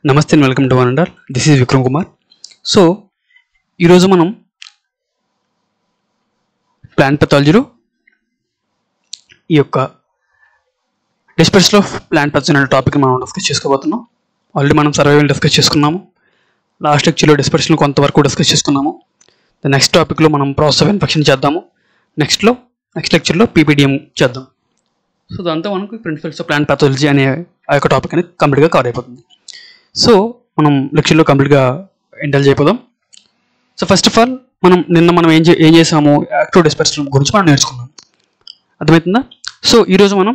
నమస్తే and welcome to one and all. This is Vikram Kumar. So ఈరోజు మనం ప్లాంట్ పెథాలజీలో ఈ యొక్క డిస్పెర్సల్ ఆఫ్ ప్లాంట్ పెథాలజీ అనే టాపిక్ మనం డిస్కస్ చేసుకోబోతున్నాం. ఆల్రెడీ మనం సర్వైవల్ డిస్కస్ చేసుకున్నాము. లాస్ట్ లెక్చర్లో డిస్పెర్సల్ కొంతవరకు డిస్కస్ చేసుకున్నాము. నెక్స్ట్ టాపిక్లో మనం ప్రాసెస్ ఆఫ్ ఇన్ఫెక్షన్ చేద్దాము. నెక్స్ట్ లెక్చర్లో పీపీడిఎం చేద్దాం. సో దాంతో మనకు ప్రిన్సిపల్స్ ఆఫ్ ప్లాంట్ పెథాలజీ అనే ఆ యొక్క టాపిక్ అనేది కంప్లీట్గా కవర్ అయిపోతుంది. సో మనం లెక్చర్లో కంప్లీట్గా ఇంటెలిజ్ అయిపోదాం. సో ఫస్ట్ ఆఫ్ ఆల్ మనం ఏం చేసాము, యాక్టివ్ డిస్పెర్సల్ గురించి మనం నేర్చుకున్నాం. అర్థమవుతుందా? సో ఈరోజు మనం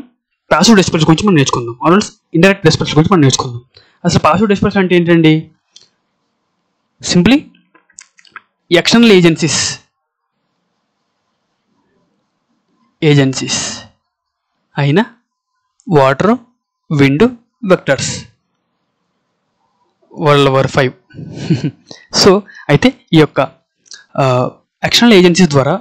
పాసివ్ డిస్పెర్సల్ గురించి మనం నేర్చుకుందాం. ఆల్రెడీ ఇండైరెక్ట్ డిస్పెర్సల్ గురించి మనం నేర్చుకుందాం. అసలు పాసివ్ డిస్పెర్సల్ అంటే ఏంటండి? సింప్లీ ఎక్స్టర్నల్ ఏజెన్సీస్ అయిన water, wind, vectors world war 5. So అయితే ఈ యొక్క ఎక్స్టర్నల్ ఏజెన్సీస్ ద్వారా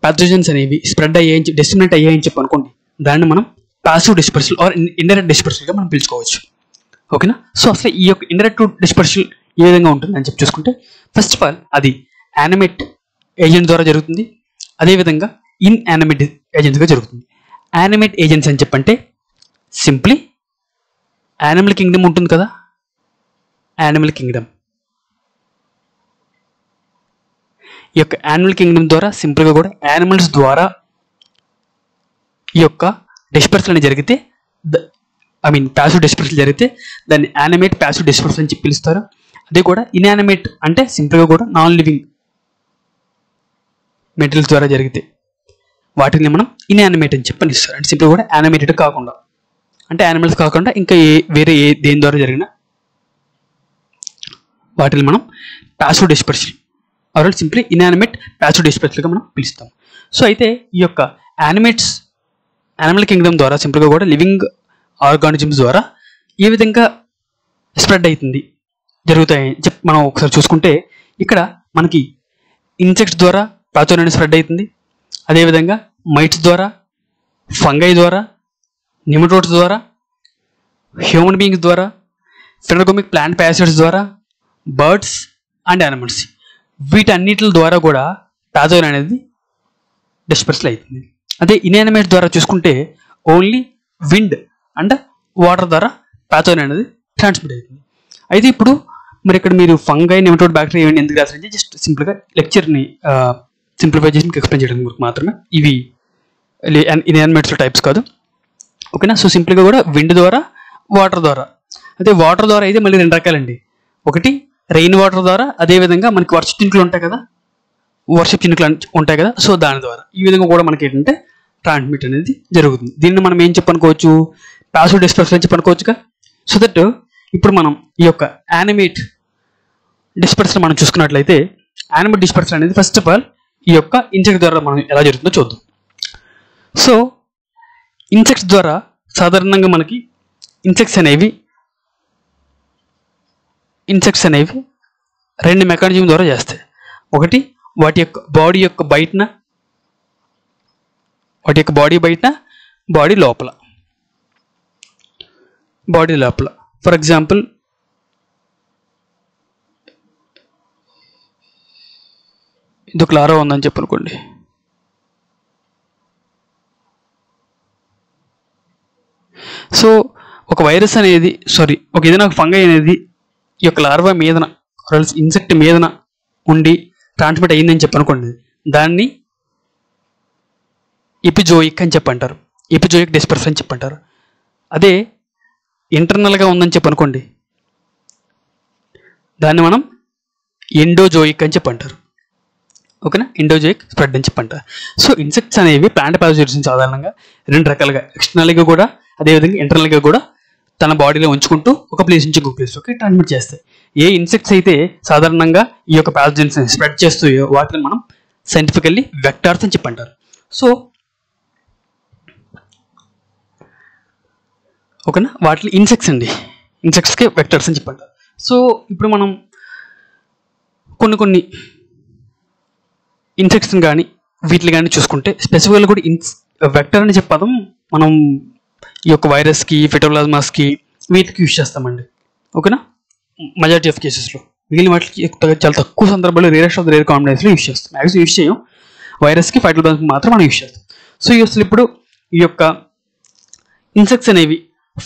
ప్యాథోజన్స్ అనేవి స్ప్రెడ్ అయ్యాయి, డిస్ట్రిమినేట్ అయ్యాయని చెప్పి అనుకోండి, దాన్ని మనం పాసివ్ డిస్పెర్సల్ ఆర్ ఇండైరెక్ట్ డిస్పెర్సల్గా మనం పిలుచుకోవచ్చు. ఓకేనా? సో అసలు ఈ యొక్క ఇండైరెక్ట్ డిస్పెర్సల్ ఏ విధంగా ఉంటుంది అని చెప్పి చూసుకుంటే, ఫస్ట్ ఆఫ్ ఆల్ అది యానిమేట్ ఏజెంట్ ద్వారా జరుగుతుంది. అదేవిధంగా ఇన్యానిమేట్ ఏజెంట్స్గా జరుగుతుంది. యానిమేట్ ఏజెంట్స్ అని చెప్పంటే సింప్లీ యానిమల్ కింగ్డమ్ ఉంటుంది కదా, యానిమల్ కింగ్డమ్, ఈ యొక్క యానిమల్ కింగ్డమ్ ద్వారా సింపుల్గా కూడా యానిమల్స్ ద్వారా ఈ యొక్క డిస్పెర్సల్ అనేది జరిగితే, ప్యాసివ్ డిస్పెర్సల్ జరిగితే దాన్ని యానిమేట్ ప్యాసివ్ డిస్పెర్సల్ అని చెప్పి పిలుస్తారు. అదే కూడా ఇన్యానిమేట్ అంటే సింపుల్గా కూడా నాన్ లివింగ్ మెటీరియల్స్ ద్వారా జరిగితే వాటిని మనం ఇన్యానిమేట్ అని చెప్పి పిలుస్తారు. అంటే సింపుల్గా కూడా యానిమేటెడ్ కాకుండా, అంటే యానిమల్స్ కాకుండా ఇంకా వేరే దేని ద్వారా జరిగిన వాటిని మనం passive dispersal or simply inanimate passive డిస్పెర్సల్గా మనం పిలుస్తాం. సో అయితే ఈ యొక్క యానిమల్ కింగ్డమ్ ద్వారా సింపుల్గా కూడా లివింగ్ ఆర్గానిజమ్స్ ద్వారా ఏ విధంగా స్ప్రెడ్ అవుతుంది, జరుగుతాయని చెప్పి మనం ఒకసారి చూసుకుంటే, ఇక్కడ మనకి ఇన్సెక్ట్స్ ద్వారా ప్యాథోజన్ అనేది స్ప్రెడ్ అవుతుంది. అదేవిధంగా మైట్స్ ద్వారా, ఫంగై ద్వారా, నిమటోడ్స్ ద్వారా, హ్యూమన్ బీయింగ్స్ ద్వారా, ఫెనోటోమిక్ ప్లాంట్ పారాసైట్స్ ద్వారా, బర్డ్స్ అండ్ యానిమల్స్, వీటన్నిటి ద్వారా కూడా ప్యాథోజన్ అనేది డిస్పెర్సల్ అవుతుంది. అదే ఇన్యానిమేట్ ద్వారా చూసుకుంటే ఓన్లీ విండ్ అండ్ వాటర్ ద్వారా ప్యాథోజన్ అనేది ట్రాన్స్మిట్ అవుతుంది. అయితే ఇప్పుడు మరి ఇక్కడ మీరు ఫంగై, నిమటోడ్, బ్యాక్టీరియా ఇవన్నీ ఎందుకు రాసారంటే జస్ట్ సింపుల్గా లెక్చర్ని సింప్లిఫై చేసి మీకు ఎక్స్ప్లెయిన్ చేయడానికి మాత్రమే. ఇవి ఇన్యానిమేట్స్ టైప్స్ కాదు. ఓకేనా? సో సింపుల్గా కూడా విండ్ ద్వారా, వాటర్ ద్వారా. అయితే వాటర్ ద్వారా అయితే మళ్ళీ రెండు రకాలండి. ఒకటి రెయిన్ వాటర్ ద్వారా, అదేవిధంగా మనకి వర్షపు చినుకులు ఉంటాయి కదా, సో దాని ద్వారా ఈ విధంగా కూడా మనకి ఏంటంటే ట్రాన్స్మిట్ అనేది జరుగుతుంది. దీన్ని మనం ఏం చెప్పనుకోవచ్చు, పాసివ్ డిస్పెర్సల్ అని చెప్పనుకోవచ్చుగా. సో దట్ ఇప్పుడు మనం ఈ యొక్క యానిమేట్ డిస్పెర్సల్ మనం చూసుకున్నట్లయితే, యానిమేట్ డిస్పెర్సల్ అనేది ఫస్ట్ ఆఫ్ ఆల్ ఈ యొక్క ఇన్సెక్ట్ ద్వారా మనం ఎలా జరుగుతుందో చూద్దాం. సో ఇన్సెక్ట్స్ ద్వారా సాధారణంగా మనకి ఇన్సెక్ట్స్ అనేవి రెండు మెకానిజం ద్వారా చేస్తాయి. ఒకటి వాటి యొక్క బాడీ బయటన, బాడీ లోపల. ఫర్ ఎగ్జాంపుల్ ఇది ఒక లార్వా ఉందని చెప్పనుకోండి. సో ఒక వైరస్ అనేది ఏదైనా ఒక ఫంగై అనేది ఈ యొక్క లార్వా మీదన, ఇన్సెక్ట్ మీదన ఉండి ట్రాన్స్మిట్ అయ్యిందని చెప్పనుకోండి, దాన్ని ఎపిజోయిక్ అని చెప్పంటారు. ఎపిజోయిక్ డిస్పెర్సల్ అని చెప్పంటారు. అదే ఇంటర్నల్గా ఉందని చెప్పనుకోండి, దాన్ని మనం ఎండోజోయిక్ అని చెప్పంటారు. ఓకేనా? ఎండోజోయిక్ స్ప్రెడ్ అని చెప్పంటారు. సో ఇన్సెక్ట్స్ అనేవి ప్లాంట్ పారాసైట్స్ సాధారణంగా రెండు రకాలుగా, ఎక్స్టర్నల్గా కూడా అదేవిధంగా ఇంటర్నల్గా కూడా తన బాడీలో ఉంచుకుంటూ ఒక ప్లేస్ నుంచి ఇంకొక ప్లేస్లోకి ట్రాన్స్మిట్ చేస్తాయి. ఏ ఇన్సెక్ట్స్ అయితే సాధారణంగా ఈ యొక్క ప్యాథోజన్స్ స్ప్రెడ్ చేస్తాయో వాటిని మనం సైంటిఫికల్లీ వెక్టార్స్ అని చెప్పంటారు. సో ఓకేనా? వాటిని ఇన్సెక్ట్స్కి వెక్టార్స్ అని చెప్పంటారు. సో ఇప్పుడు మనం కొన్ని ఇన్సెక్ట్స్ని కానీ వీటిని కానీ చూసుకుంటే, స్పెసిఫిక్గా కూడా వెక్టర్ అని చెప్పడం మనం ఈ యొక్క వైరస్కి, ఫిటోప్లాస్మాస్కి వీటికి యూజ్ చేస్తామండి. ఓకేనా, మెజారిటీ ఆఫ్ కేసెస్లో. మిగిలిన వాటికి చాలా తక్కువ సందర్భాల్లో రేరెస్ట్ ఆఫ్ ద రేర్ కాంబినేషన్లో యూస్ చేస్తాం. మ్యాక్సిమం యూస్ చేయం, వైరస్కి ఫైటోప్లాస్మిక్ మాత్రం మనం యూస్ చేస్తాం. సో అసలు ఇప్పుడు ఈ యొక్క ఇన్సెక్ట్స్ అనేవి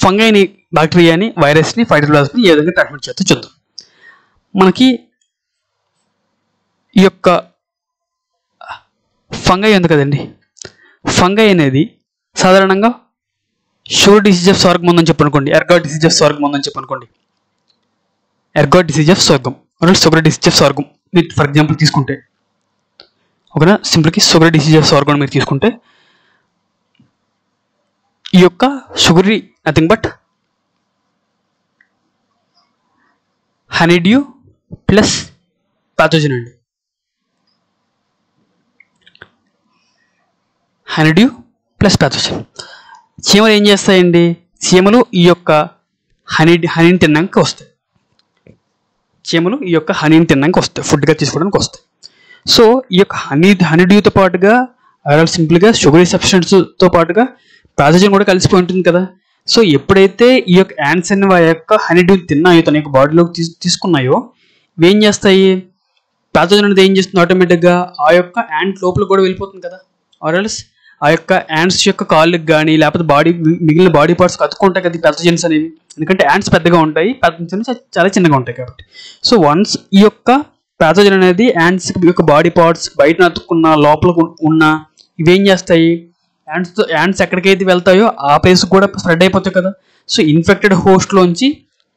ఫంగైని, బ్యాక్టీరియాని, వైరస్ని, ఫైటోప్లాస్మిక్ని ఏ విధంగా ట్రాన్స్మిట్ చేస్తే చూద్దాం. మనకి ఈ యొక్క ఫంగై ఉంది కదండి, ఫంగై అనేది సాధారణంగా షుగర్ డిసీజ్ ఆఫ్ సార్గం ఉందని చెప్పనుకోండి, ఎర్గాట్ డిసీజ్ ఆఫ్ సార్గం ఉందని చెప్పనుకోండి. Ergot disease of sorghum, sugar disease of sorghum మీరు ఫర్ ఎగ్జాంపుల్ తీసుకుంటే, ఓకేనా, సింపుల్కి షుగర్ డిసీజ్ ఆఫ్ సార్గం మీరు తీసుకుంటే ఈ యొక్క sugary nothing but honeydew plus pathogen అండి. Honeydew plus pathogen. చీమలు ఏం చేస్తాయండి, చీమలు ఈ యొక్క హనీని తినడానికి వస్తాయి. చీమలు ఈ యొక్క హనీని తినడానికి వస్తాయి, ఫుడ్గా తీసుకోవడానికి వస్తాయి. సో ఈ యొక్క హనీడ్యూతో పాటుగా సింపుల్గా షుగరీ సబ్స్టెన్స్తో పాటుగా ప్యాథోజన్ కూడా కలిసిపోయి ఉంటుంది కదా. సో ఎప్పుడైతే ఈ యొక్క యాంట్స్ అన్ని ఆ యొక్క హనీడ్యూ తిన్నాయో, తన యొక్క బాడీలోకి తీసుకున్నాయో, ఇవి ఏం చేస్తాయి, ప్యాథోజన్ అనేది ఏం చేస్తుంది, ఆటోమేటిక్గా ఆ యొక్క యాంట్ లోపల కూడా వెళ్ళిపోతుంది కదా. ఆర్ఎల్స్ ఆ యొక్క యాంట్స్ యొక్క కాళ్ళకి కానీ లేకపోతే మిగిలిన బాడీ పార్ట్స్ అతుక్కుంటాయి కదా ప్యాథోజన్స్ అనేవి. ఎందుకంటే యాంట్స్ పెద్దగా ఉంటాయి, ప్యాథోజన్స్ చాలా చిన్నగా ఉంటాయి కాబట్టి. సో వన్స్ ఈ యొక్క ప్యాథోజన్ అనేది యాంట్స్ యొక్క బాడీ పార్ట్స్ బయట అతుక్కున్న లోపల ఉన్న ఇవేం చేస్తాయి, యాంట్స్ ఎక్కడికైతే వెళ్తాయో ఆ ప్లేస్ కూడా స్ప్రెడ్ అయిపోతాయి కదా. సో ఇన్ఫెక్టెడ్ హోస్ట్లోంచి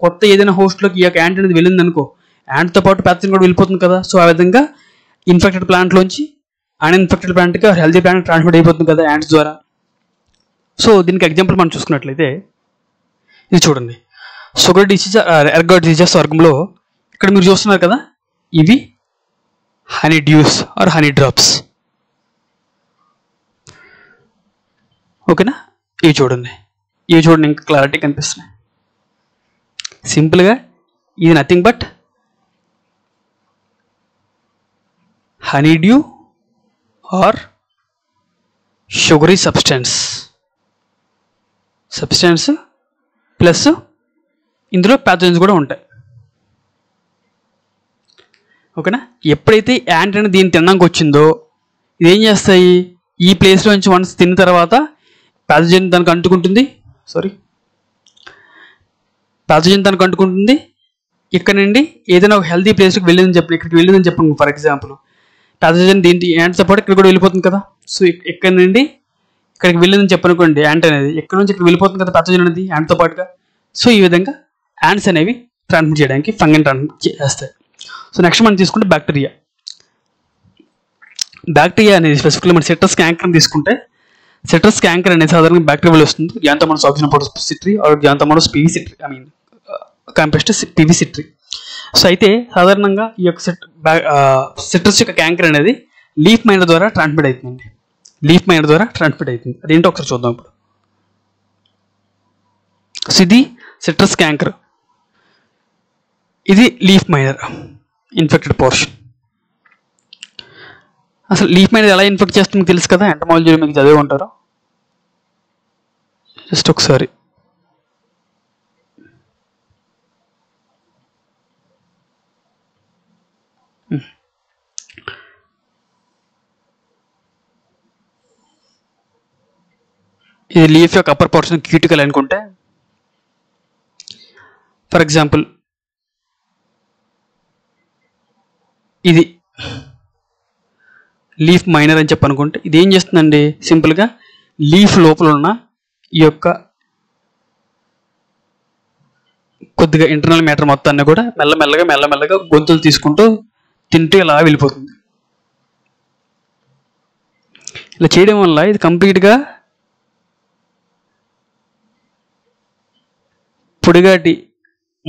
కొత్త ఏదైనా హోస్ట్లోకి ఈ యొక్క యాంట్ అనేది వెళ్ళింది అనుకో, యాంట్తో పాటు ప్యాథోజన్ కూడా వెళ్ళిపోతుంది కదా. సో ఆ విధంగా ఇన్ఫెక్టెడ్ ప్లాంట్లోంచి అన్ఇన్ఫెక్టెడ్ ప్లాంట్గా హెల్తీ ప్లాంట్ ట్రాన్స్మిట్ అయిపోతుంది కదా యాంట్స్ ద్వారా. సో దీనికి ఎగ్జాంపుల్ మనం చూసుకున్నట్లయితే ఇది చూడండి, షుగర్ డిసీజ్, ఎర్గాట్ డిసీజ్ సార్గంలో ఇక్కడ మీరు చూస్తున్నారు కదా, ఇవి honey dews or honey drops. ఓకేనా, ఇవి చూడండి ఇంకా క్లారిటీ కనిపిస్తున్నాయి. సింపుల్గా ఇది nothing but honey dew or sugary substance plus ఇందులో ప్యాథోజన్స్ కూడా ఉంటాయి. ఓకేనా, ఎప్పుడైతే యాంట్ అనేది దీన్ని తినడానికి వచ్చిందో ఇదేం చేస్తాయి, ఈ ప్లేస్లో నుంచి వన్స్ తిన్న తర్వాత ప్యాథోజన్ దానికి అంటుకుంటుంది. ఇక్కడ నుండి ఏదైనా ఒక హెల్తీ ప్లేస్కి ఇక్కడికి వెళ్ళిందని చెప్పండి ఫర్ ఎగ్జాంపుల్. ప్యాథోజన్ దీంతో యాంట్తో పాటు ఇక్కడ కూడా వెళ్ళిపోతుంది కదా. సో ఇక్కడ నుండి ఇక్కడికి వెళ్ళిందని చెప్పనుకోండి, యాంట్ అనేది ఇక్కడ నుంచి ఇక్కడ వెళ్ళిపోతుంది కదా ప్యాథోజన్ అనేది యాంట్తో పాటుగా. సో ఈ విధంగా యాంట్స్ అనేవి ట్రాన్స్మిట్ చేయడానికి ఫంగన్ ట్రాన్స్మిట్ చేస్తాయి. సో నెక్స్ట్ మనం తీసుకుంటే బ్యాక్టీరియా అనేది స్పెసిఫిక్గా మన సిట్రస్ క్యాంకర్ తీసుకుంటే, సిట్రస్ క్యాంకర్ అనేది సాధారణంగా బ్యాక్టీరియా వస్తుంది. గ్యాంతోమోనాస్ ఆక్సినోపోడస్ సిట్రి ఆర్ గ్యాంతోమోనాస్ పివి సిట్రి, కాంపెస్టస్ పివి సిట్రి. సో అయితే సాధారణంగా ఈ యొక్క సిట్రస్ యొక్క క్యాంకర్ అనేది లీఫ్ మైనర్ ద్వారా ట్రాన్స్మిట్ అవుతుందండి. అదేంటో ఒకసారి చూద్దాం ఇప్పుడు. సో ఇది సిట్రస్ క్యాంకర్, ఇది లీఫ్ మైనర్ ఇన్ఫెక్టెడ్ పోర్షన్. అసలు లీఫ్ మైనర్ ఎలా ఇన్ఫెక్ట్ చేస్తుందో మీకు తెలుసు కదా, ఎంటమాలజీలో మీకు చదివి ఉంటారు. జస్ట్ ఒకసారి ఇది లీఫ్ యొక్క అప్పర్ పోర్షన్ క్యూటికల్ అనుకుంటే, ఫర్ ఎగ్జాంపుల్ ఇది లీఫ్ మైనర్ అని చెప్పనుకుంటే, ఇది ఏం చేస్తుందండి, సింపుల్గా లీఫ్ లోపల ఉన్న ఈ యొక్క కొద్దిగా ఇంటర్నల్ మ్యాటర్ మొత్తాన్ని కూడా మెల్లమెల్లగా గొంతులు తీసుకుంటూ తింటూ ఇలా వెళ్ళిపోతుంది. ఇలా చేయడం వల్ల ఇది కంప్లీట్గా పొడిగాటి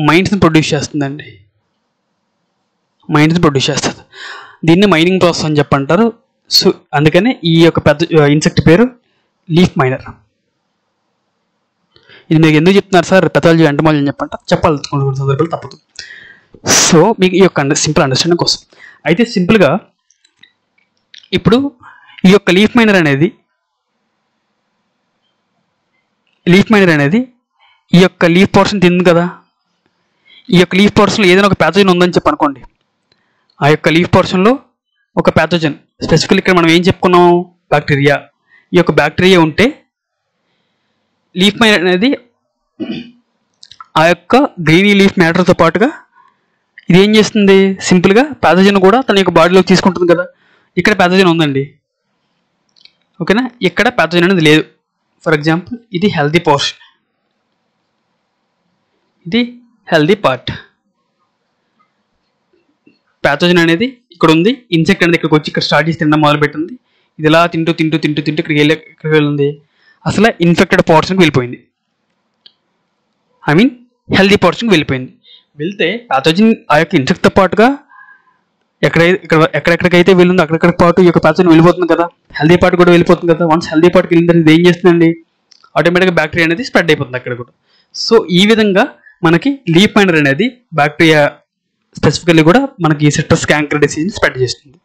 మైండ్స్ని ప్రొడ్యూస్ చేస్తుందండి. దీన్ని మైనింగ్ ప్రాసెస్ అని చెప్పంటారు. సో అందుకనే ఈ యొక్క పెద్ద ఇన్సెక్ట్ పేరు లీఫ్ మైనర్. ఇది మీకు ఎందుకు చెప్తున్నారు సార్, పెథాలజీ ఎంటమాలజీ అని చెప్పాలి కొన్ని సందర్భాలు తప్పదు. సో మీకు ఈ యొక్క సింపుల్ అండర్స్టాండింగ్ కోసం అయితే సింపుల్గా ఇప్పుడు ఈ యొక్క లీఫ్ మైనర్ అనేది ఈ యొక్క లీఫ్ పోర్షన్ తింది కదా, ఈ యొక్క లీఫ్ పోర్షన్లో ఏదైనా ఒక ప్యాథోజన్ ఉందని చెప్పి అనుకోండి. ఆ యొక్క లీఫ్ పోర్షన్లో ఒక ప్యాథోజన్, స్పెసిఫికల్ ఇక్కడ మనం ఏం చెప్పుకున్నాం, బ్యాక్టీరియా. ఈ యొక్క బ్యాక్టీరియా ఉంటే లీఫ్ మైనర్ అనేది ఆ యొక్క గ్రీనీ లీఫ్ మ్యాటర్తో పాటుగా ఇది ఏం చేస్తుంది, సింపుల్గా ప్యాథోజన్ కూడా తన యొక్క బాడీలోకి తీసుకుంటుంది కదా. ఇక్కడ ప్యాథోజన్ ఉందండి, ఓకేనా. ఇక్కడ ప్యాథోజన్ అనేది లేదు. ఫర్ ఎగ్జాంపుల్ ఇది హెల్దీ పోర్షన్, ఇది హెల్దీ పార్ట్. ప్యాథోజన్ అనేది ఇక్కడ ఉంది, ఇన్సెక్ట్ అనేది ఇక్కడికి వచ్చి ఇక్కడ స్టార్ట్ చేసి తినడం మొదలుపెట్టింది. ఇది ఇలా తింటూ తింటూ తింటూ తింటూ ఇక్కడికి వెళ్ళింది, అసలు ఇన్ఫెక్టెడ్ పోర్షన్కి వెళ్ళిపోయింది. ఐ మీన్ హెల్దీ పోర్షన్కి వెళ్ళిపోయింది. వెళ్తే ప్యాథోజన్ ఆ యొక్క ఇన్సెక్ట్తో పాటుగా ఎక్కడెక్కడికైతే వెళ్ళిందో అక్కడెక్కడ పాటు ఈ యొక్క ప్యాథోజన్ వెళ్ళిపోతుంది కదా, హెల్దీ పార్ట్ కూడా వెళ్ళిపోతుంది కదా. వన్స్ హెల్దీ పార్ట్కి వెళ్ళిన తర్వాత ఇది ఏం చేస్తుందండి, ఆటోమేటిక్గా బ్యాక్టీరియా అనేది స్ప్రెడ్ అయిపోతుంది అక్కడ కూడా. సో ఈ విధంగా మనకి లీఫ్ మైనర్ అనేది బ్యాక్టీరియా స్పెసిఫికల్లీ కూడా మనకి సిట్రస్ క్యాంకర్ డిసీజ్ని స్ప్రెడ్ చేస్తుంది.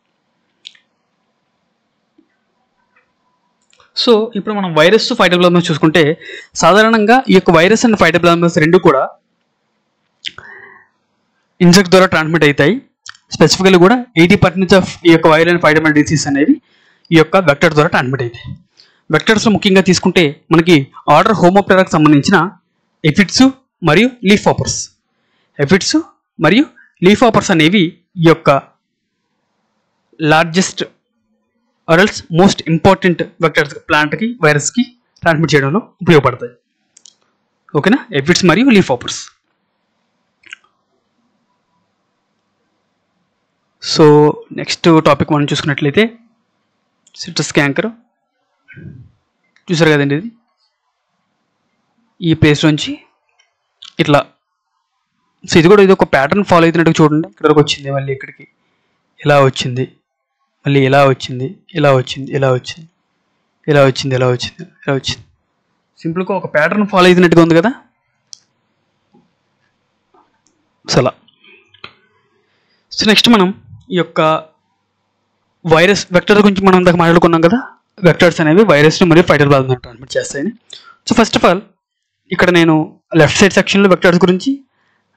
సో ఇప్పుడు మనం వైరస్ ఫైటోప్లాస్మా చూసుకుంటే, సాధారణంగా ఈ యొక్క వైరస్ అండ్ ఫైటోప్లాస్మాస్ రెండు కూడా ఇన్సెక్ట్ ద్వారా ట్రాన్స్మిట్ అవుతాయి. స్పెసిఫికల్లీ కూడా 80% ఆఫ్ ఈ యొక్క వైరల్ అండ్ ఫైటోప్లాస్మా డిసీజ్ అనేవి ఈ యొక్క వెక్టర్ ద్వారా ట్రాన్స్మిట్ అవుతాయి. వెక్టర్స్లో ముఖ్యంగా తీసుకుంటే మనకి ఆర్డర్ హోమోప్టెరాకి సంబంధించిన ఎఫిడ్స్ మరియు లీఫ్ హాపర్స్. ఎఫిడ్స్ మరియు లీఫ్ హాపర్స్ అనేవి ఈ యొక్క లార్జెస్ట్ ఆర్ఎల్స్ మోస్ట్ ఇంపార్టెంట్ వెక్టర్స్ ప్లాంట్కి వైరస్కి ట్రాన్స్మిట్ చేయడంలో ఉపయోగపడతాయి, ఓకేనా. ఎఫిడ్స్ మరియు leaf hoppers. So next topic మనం చూసుకున్నట్లయితే సిట్రస్ క్యాంకర్. చూసారు కదండి, ఇది ఈ ప్లేస్ నుంచి ఇట్లా. సో ఇది కూడా ఇది ఒక ప్యాటర్న్ ఫాలో అవుతున్నట్టు చూడండి. ఇక్కడికి వచ్చింది, మళ్ళీ ఇక్కడికి ఇలా వచ్చింది, మళ్ళీ ఇలా వచ్చింది, ఇలా వచ్చింది, ఇలా వచ్చింది, ఇలా వచ్చింది, ఇలా వచ్చింది, ఇలా వచ్చింది. సింపుల్గా ఒక ప్యాటర్న్ ఫాలో అవుతున్నట్టుగా ఉంది కదా. అలా. సో నెక్స్ట్ మనం ఈ యొక్క వైరస్ వెక్టర్ గురించి మనం ఇందాక మాట్లాడుకున్నాం కదా. వెక్టర్స్ అనేవి వైరస్ని మరియు ఫైటోప్లాస్మాని ట్రాన్స్మిట్ చేస్తాయని. సో ఫస్ట్ ఆఫ్ ఆల్ ఇక్కడ నేను లెఫ్ట్ సైడ్ సెక్షన్లో వెక్టర్స్ గురించి,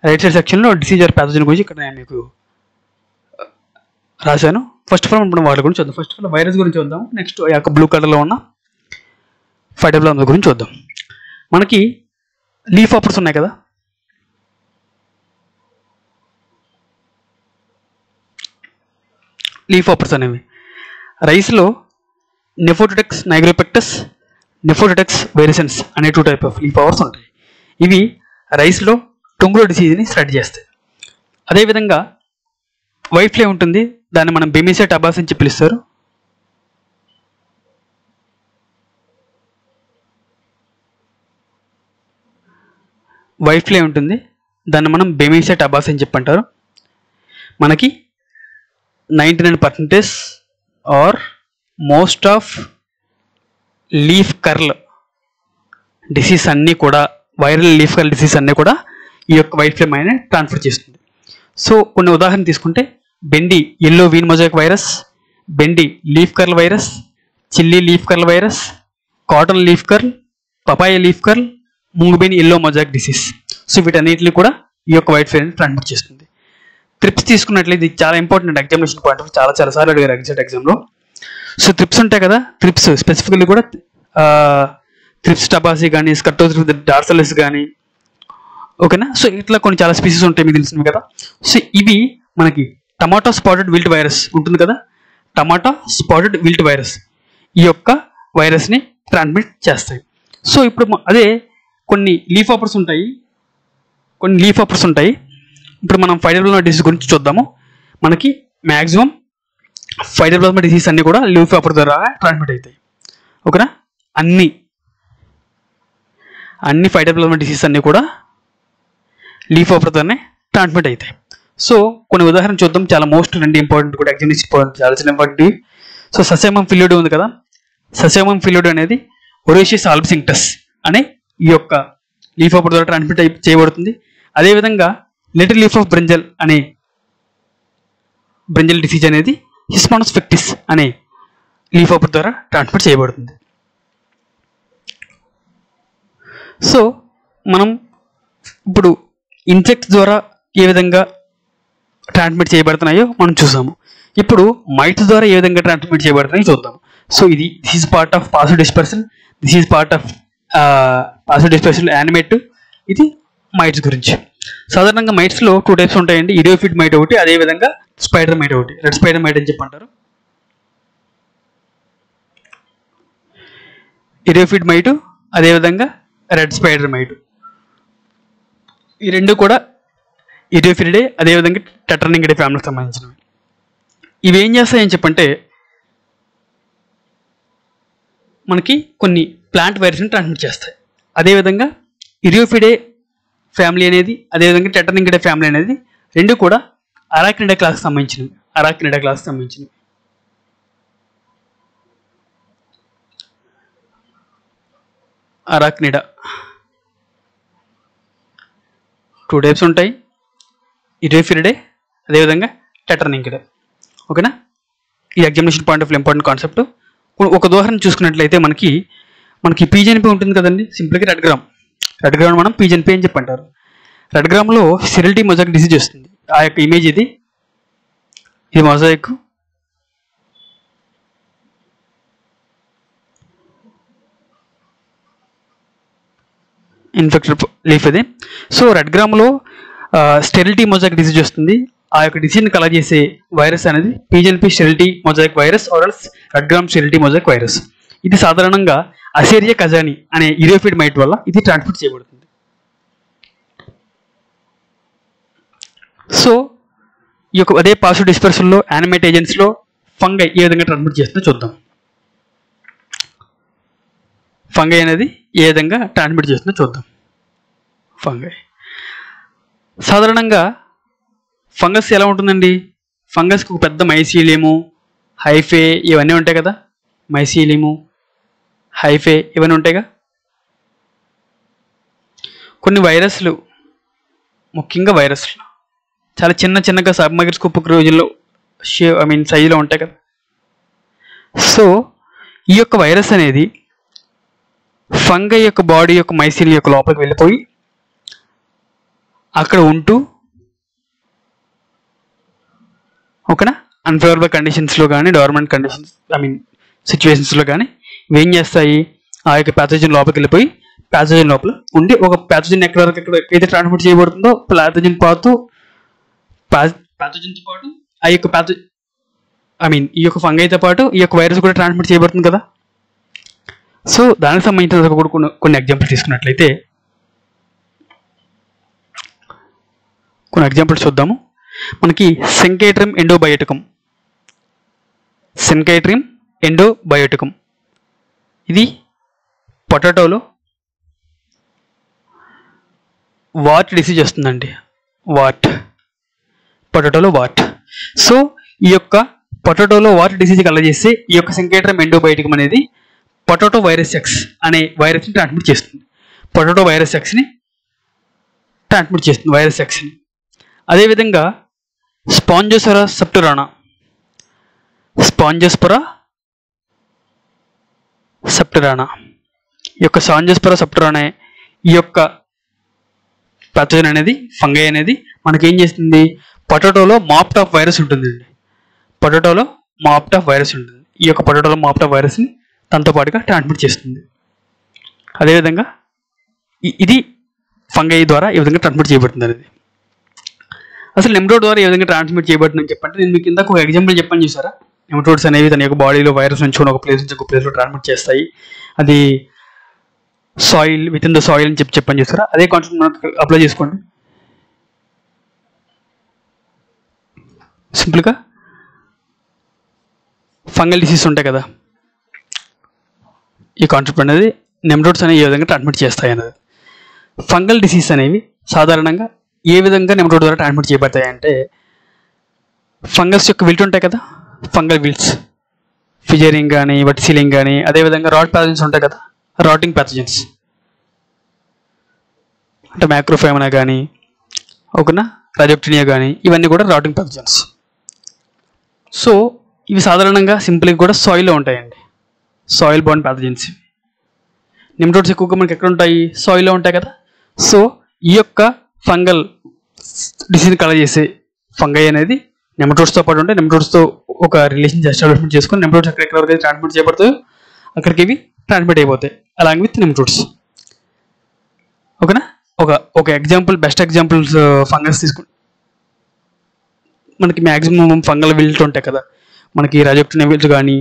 రైట్ సైడ్ సెక్షన్లో డిసీజ్ ఆర్ ప్యాథోజన్ గురించి ఇక్కడ నేను మీకు రాశాను. ఫస్ట్ ఆఫ్ ఆల్ మనం వాటి గురించి చూద్దాం. ఫస్ట్ ఆఫ్ ఆల్ వైరస్ గురించి చూద్దాం. నెక్స్ట్ ఆ యొక్క బ్లూ కలర్లో ఉన్న ఫైటోప్లాస్మా గురించి చూద్దాం. మనకి లీఫ్ హాపర్స్ ఉన్నాయి కదా. లీఫ్ హాపర్స్ అనేవి రైస్లో నెఫోటోడెక్స్ నైగ్రోపెక్టస్, నెఫోటోడెక్స్ వెరిసెన్స్ అనే 2 టైప్ ఆఫ్ లీఫ్ హాపర్స్ ఉంటాయి. ఇవి రైస్లో టొంగులో డిసీజ్ని స్ప్రెడ్ చేస్తాయి. అదేవిధంగా వైట్ ఫ్లై ఉంటుంది, దాన్ని మనం బెమిసా టబాస్ అని పిలుస్తారు. వైట్ ఫ్లై ఉంటుంది, దాన్ని మనం బెమిసా టబాస్ అని చెప్పంటారు. మనకి 99% or most of leaf curl disease అన్నీ కూడా, వైరల్ లీఫ్ కర్ల్ డిసీజ్ అన్నీ కూడా ఈ యొక్క వైట్ ఫ్లేమ్ అనేది ట్రాన్స్ఫర్ చేస్తుంది. సో కొన్ని ఉదాహరణ తీసుకుంటే bhendi yellow vein mosaic virus, bhendi leaf curl virus, chilli leaf curl virus, cotton leaf curl, papaya leaf curl, mungbean yellow mosaic disease. So వీటన్నిటిని కూడా ఈ యొక్క వైట్ ఫ్లేమ్ ట్రాన్స్ఫర్ చేస్తుంది. త్రిప్స్ తీసుకున్నట్లయితే ఇది చాలా ఇంపార్టెంట్ ఎగ్జామినేషన్ పాయింట్ ఆఫ్, చాలా సార్లు అడిగారు ఎగ్జామ్లో. సో త్రిప్స్ ఉంటాయి కదా, త్రిప్స్ స్పెసిఫికల్లీ కూడా త్రిప్స్ టబాసి కానీ, స్కర్టోత్రిప్స్ డార్సలిస్ కానీ, ఓకేనా. సో ఇట్లా కొన్ని చాలా స్పీసీస్ ఉంటాయి, మీకు తెలిసినవి కదా. సో ఇవి మనకి టమాటో స్పాటెడ్ విల్ట్ వైరస్ ఉంటుంది కదా, టమాటా స్పాటెడ్ విల్ట్ వైరస్ ఈ యొక్క వైరస్ని ట్రాన్స్మిట్ చేస్తాయి. సో ఇప్పుడు అదే కొన్ని లీఫ్ హాపర్స్ ఉంటాయి, ఇప్పుడు మనం ఫైటోప్లాస్మా డిసీజ్ గురించి చూద్దాము. మనకి మ్యాక్సిమం ఫైటోప్లాస్మా డిసీజ్ అన్నీ కూడా లీఫ్ హాపర్ ద్వారా ట్రాన్స్మిట్ అవుతాయి, ఓకేనా. అన్ని ఫైటోప్లాస్మా డిసీజ్ అన్నీ కూడా లీఫ్ హాపర్ ద్వారానే ట్రాన్స్మిట్ అవుతాయి. సో కొన్ని ఉదాహరణ చూద్దాం, చాలా మోస్ట్ రెండు ఇంపార్టెంట్ కూడా ఎగ్జామినేషన్ ఇంపార్టెంట్, చాలా చిన్న ఇంపార్టెంట్. సో ససేమం ఫిల్యూడ్ ఉంది కదా, ససేమం ఫిల్యూడ్ అనేది ఒరేషియస్ ఆల్బిసిక్టస్ అనే ఈ యొక్క లీఫ్ హాపర్ ద్వారా ట్రాన్స్మిట్ చేయబడుతుంది. అదేవిధంగా లిటిల్ లీఫ్ ఆఫ్ బ్రింజల్ అనే బ్రింజల్ డిసీజ్ అనేది హిస్పానోస్ ఫెక్టిస్ అనే లీఫ్ హాపర్ ద్వారా ట్రాన్స్మిట్ చేయబడుతుంది. సో మనం ఇప్పుడు ఇన్సెక్ట్స్ ద్వారా ఏ విధంగా ట్రాన్స్మిట్ చేయబడుతున్నాయో మనం చూసాము. ఇప్పుడు మైట్స్ ద్వారా ఏ విధంగా ట్రాన్స్మిట్ చేయబడుతున్నాయో చూద్దాం. So this is part of passive డిస్పర్సన్, this is part of passive డిస్పర్సన్ animate. ఇది మైట్స్ గురించి. సాధారణంగా మైట్స్లో 2 టైప్స్ ఉంటాయండి. ఇడియోఫిట్ మైట్ ఒకటి, అదేవిధంగా స్పైడర్ మైట్ ఒకటి. రెడ్ స్పైడర్ మైట్ అని చెప్పంటారు. ఇడియోఫిట్ మైటు, అదేవిధంగా రెడ్ స్పైడర్ మైటు. ఈ రెండు కూడా ఇడియోఫిలిడే, అదేవిధంగా టెట్రానింగిడే ఫ్యామిలీకి సంబంధించినవి. ఇవి ఏం చేస్తాయని చెప్పంటే మనకి కొన్ని ప్లాంట్ వైరస్ని ట్రాన్స్మిట్ చేస్తాయి. అదేవిధంగా ఇడియోఫిడే ఫ్యామిలీ అనేది, అదేవిధంగా టెట్రానింగిడే ఫ్యామిలీ అనేది రెండు కూడా అరాక్నిడా క్లాస్కి సంబంధించినవి. అరాక్నిడా 2 టైప్స్ ఉంటాయి, ఇడియోఫిలిడే, అదేవిధంగా టెట్రానింగిడే. ఓకేనా? ఈ examination point of view important concept. ఒక ఉదాహరణ చూసుకున్నట్లయితే మనకి పీజెన్పీ ఉంటుంది కదండి. సింపుల్గా రెడ్ గ్రామ్ మనం పీజెన్పీ అని చెప్పంటారు. రెడ్ గ్రామ్లో స్టెరిలిటీ మొజాయిక్ డిసీజ్ వస్తుంది. ఆ యొక్క ఇమేజ్ ఇది మొజాయిక్. ఇన్ఫెక్టెడ్ లీఫ్ ఇది. సో రెడ్ గ్రామ్లో స్టెరిలిటీ మొజాయిక్ డిసీజ్ వస్తుంది. ఆ యొక్క డిసీజ్ని కలర్ చేసే వైరస్ అనేది pigeonpea sterility mosaic virus or red gram sterility mosaic virus. ఇది సాధారణంగా అసేరియా కజాని అనే ఇడియోఫిడ్ మైట్ వల్ల ఇది ట్రాన్స్మిట్ చేయబడుతుంది. సో ఈ యొక్క అదే పాసివ్ డిస్పర్సన్లో యానిమేట్ ఏజెంట్స్లో ఫంగై ఏ విధంగా ట్రాన్స్మిట్ చేస్తుందో చూద్దాం. ఫంగై అనేది ఏ విధంగా ట్రాన్స్మిట్ చేస్తుందో చూద్దాం. ఫంగై సాధారణంగా ఫంగస్ ఎలా ఉంటుందండి? ఫంగస్కి ఒక పెద్ద మైసీలియము, హైఫే ఇవన్నీ ఉంటాయి కదా. మైసీలియము, హైఫే ఇవన్నీ ఉంటాయిగా. కొన్ని వైరస్లు, ముఖ్యంగా వైరస్లు చాలా చిన్నగా సబ్మైక్రోస్కోపిక్ రోజుల్లో సైజులో ఉంటాయి కదా. సో ఈ యొక్క వైరస్ అనేది ఫంగై యొక్క బాడీ యొక్క మైసీలియం యొక్క లోపలికి వెళ్ళిపోయి అక్కడ ఉంటూ, ఓకేనా, అన్ఫేవరబుల్ కండిషన్స్లో కానీ డార్మెంట్ కండిషన్స్ సిచ్యువేషన్స్లో కానీ ఇవి ఏం చేస్తాయి, ఆ యొక్క ప్యాథోజన్ లోపలికి వెళ్ళిపోయి ప్యాథోజన్ లోపల ఉండి ఒక ప్యాథోజన్ ఎక్కడైతే ట్రాన్స్మిట్ చేయబడుతుందో ప్యాథోజన్తో పాటు ఆ యొక్క ఈ యొక్క ఫంగైతో పాటు ఈ యొక్క వైరస్ కూడా ట్రాన్స్మిట్ చేయబడుతుంది కదా. సో దానికి సంబంధించిన కూడా కొన్ని ఎగ్జాంపుల్స్ తీసుకున్నట్లయితే కొన్ని ఎగ్జాంపుల్స్ చూద్దాము. మనకి సెంకేట్రియం ఎండోబయోటికం ఇది పొటాటోలో వాట్ డిసీజ్ వస్తుందండి. పొటాటోలో వాట్. సో ఈ యొక్క పొటాటోలో వాట్ డిసీజ్ కలగజేస్తే ఈ యొక్క సెంకేట్రియం ఎండోబయోటికం అనేది పొటాటో వైరస్ ఎక్స్ అనే వైరస్ని ట్రాన్స్మిట్ చేస్తుంది. పొటాటో వైరస్ ఎక్స్ని ట్రాన్స్మిట్ చేస్తుంది, వైరస్ ఎక్స్ని. అదేవిధంగా స్పాంజోస్పొరా సెప్టరానా ఈ యొక్క స్పాంజోస్పొరా సెప్టరానా ఈ యొక్క ప్యాథోజన్ అనేది ఫంగై అనేది మనకి ఏం చేస్తుంది, పొటాటోలో మాప్ట్ ఆఫ్ వైరస్ ఉంటుందండి. ఈ యొక్క పొటాటోలో మాప్ట్ ఆఫ్ వైరస్ని తనతో పాటుగా ట్రాన్స్మిట్ చేస్తుంది. అదేవిధంగా ఇది ఫంగై ద్వారా ఏ విధంగా ట్రాన్స్మిట్ చేయబడుతుంది అనేది. అసలు నెమటోడ్ ద్వారా ఏ విధంగా ట్రాన్స్మిట్ చేయబడుతుందని చెప్పంటే నేను మీకు ఇందాక ఒక ఎగ్జాంపుల్ చెప్పని చూసారా. నెమటోడ్స్ అనేవి తన యొక్క బాడీలో వైరస్ నుంచి ఒక ప్లేస్ నుంచి ఒక ప్లేస్లో ట్రాన్స్మిట్ చేస్తాయి. అది soil with in the soil అని చెప్పని చూసారా. అదే కాన్సెప్ట్ మనకు అప్లై చేసుకోండి. సింపుల్గా ఫంగల్ డిసీజ్ ఉంటాయి కదా, ఈ కాన్సెప్ట్ అనేది నెమటోడ్స్ అనేవి ఏ విధంగా ట్రాన్స్మిట్ చేస్తాయి అనేది. ఫంగల్ డిసీజ్ అనేవి సాధారణంగా ఏ విధంగా నెమటోడ్ ద్వారా ట్రాన్స్మిట్ చేయబడతాయి అంటే ఫంగస్ యొక్క విల్ట్ ఉంటాయి కదా, ఫంగల్ విల్ట్స్, ఫిజరింగ్ కానీ వట్సిలింగ్ కానీ, అదేవిధంగా రాట్ ప్యాథోజన్స్ ఉంటాయి కదా, రాటింగ్ ప్యాథోజన్స్ అంటే మ్యాక్రోఫైమనా కానీ, ఓకేనా, రాజోప్టినియా కానీ, ఇవన్నీ కూడా రాటింగ్ ప్యాథోజన్స్. సో ఇవి సాధారణంగా సింపుల్గా కూడా సాయిల్లో ఉంటాయండి, సాయిల్ బోర్న్ ప్యాథోజన్స్. నెమటోడ్స్ ఎక్కువగా మనకి ఎక్కడ ఉంటాయి, సాయిల్లో ఉంటాయి కదా. సో ఈ యొక్క ఫంగల్ డిసీజ్ని కలర్ చేసే ఫంగై అనేది నెమటోడ్స్తో పాటు ఉంటే నెమటోడ్స్తో ఒక రిలేషన్ ఎస్టాబ్లిష్మెంట్ చేసుకొని నెమటోడ్స్ ఎక్కడెక్కడ వరకు ట్రాన్స్మిట్ చేయబడతాయో అక్కడికి ఇవి ట్రాన్స్మిట్ అయిపోతాయి అలాంగ్ విత్ నెమటోడ్స్. ఓకేనా? ఒక ఎగ్జాంపుల్, బెస్ట్ ఎగ్జాంపుల్స్ ఫంగస్ తీసుకుంటే మనకి మ్యాక్సిమం ఫంగల్ విల్ట్ ఉంటాయి కదా, మనకి రాజోక్టినియా విల్ట్ కానీ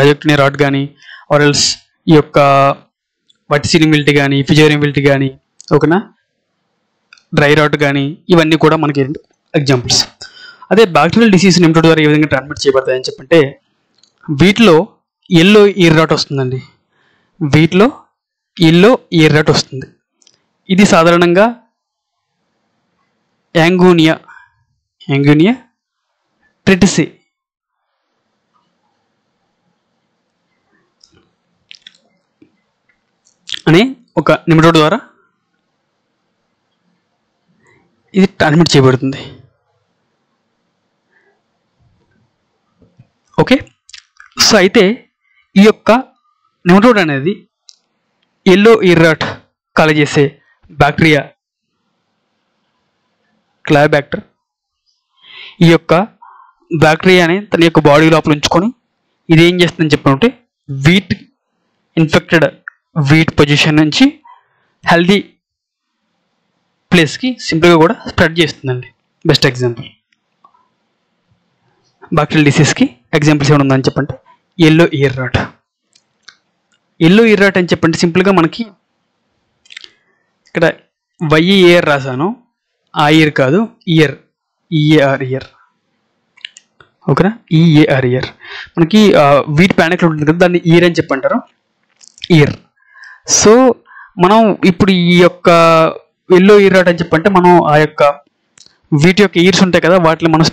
రాజోక్టినియా రాట్ కానీ ఆర్ఎల్స్ ఈ యొక్క వటిసిలియం విల్ట్ కానీ ఫిజోరియం విల్ట్ కానీ ఓకేనా డ్రై రాట్ కానీ ఇవన్నీ కూడా మనకి ఎగ్జాంపుల్స్. అదే బ్యాక్టీరియల్ డిసీజ్ నెమటోడ్ ద్వారా ఏ విధంగా ట్రాన్స్మిట్ చేయబడతాయని చెప్పంటే వీటిలో ఎల్లో ఇయర్ రాట్ వస్తుందండి. వీటిలో ఎల్లో ఇయర్ రాట్ వస్తుంది. ఇది సాధారణంగా యాంగూనియా ట్రిటిసి అనే ఒక నెమటోడ్ ద్వారా ఇది ట్రాన్స్మిట్ చేయబడుతుంది. ఓకే, సో అయితే ఈ యొక్క నెమటోడ్ అనేది ఎల్లో ఇయర్ రాట్ కలర్ చేసే బ్యాక్టీరియా క్లయోబ్యాక్టర్. ఈ యొక్క బ్యాక్టీరియాని తన యొక్క బాడీ లోపల ఉంచుకొని ఇది ఏం చేస్తుందని చెప్పినట్టే ఇన్ఫెక్టెడ్ వీట్ పొజిషన్ నుంచి హెల్దీ ప్లేస్కి సింపుల్గా కూడా స్ప్రెడ్ చేస్తుందండి. బెస్ట్ ఎగ్జాంపుల్ బ్యాక్టీరియల్ డిసీజ్కి ఎగ్జాంపుల్స్ ఏమైనా ఉందని చెప్పంటే yellow ear rot. Yellow ear rot అని చెప్పంటే సింపుల్గా మనకి ఇక్కడ వైఈఏఆర్ రాశాను, ఆ ఇయర్ కాదు ఇయర్, ఈఏఆర్ ఇయర్. ఓకేనా, ఈఏఆర్ ఇయర్. మనకి వీట్ ప్యానెక్లో ఉంటుంది కదా, దాన్ని ఇయర్ అని చెప్పంటారు, ఇయర్. సో మనం ఇప్పుడు ఈ యొక్క ఎల్లో ఇయర్ రాట్ అని చెప్పంటే మనం ఆ యొక్క వీటి యొక్క ఇయర్స్ ఉంటాయి కదా, వాటిని మనం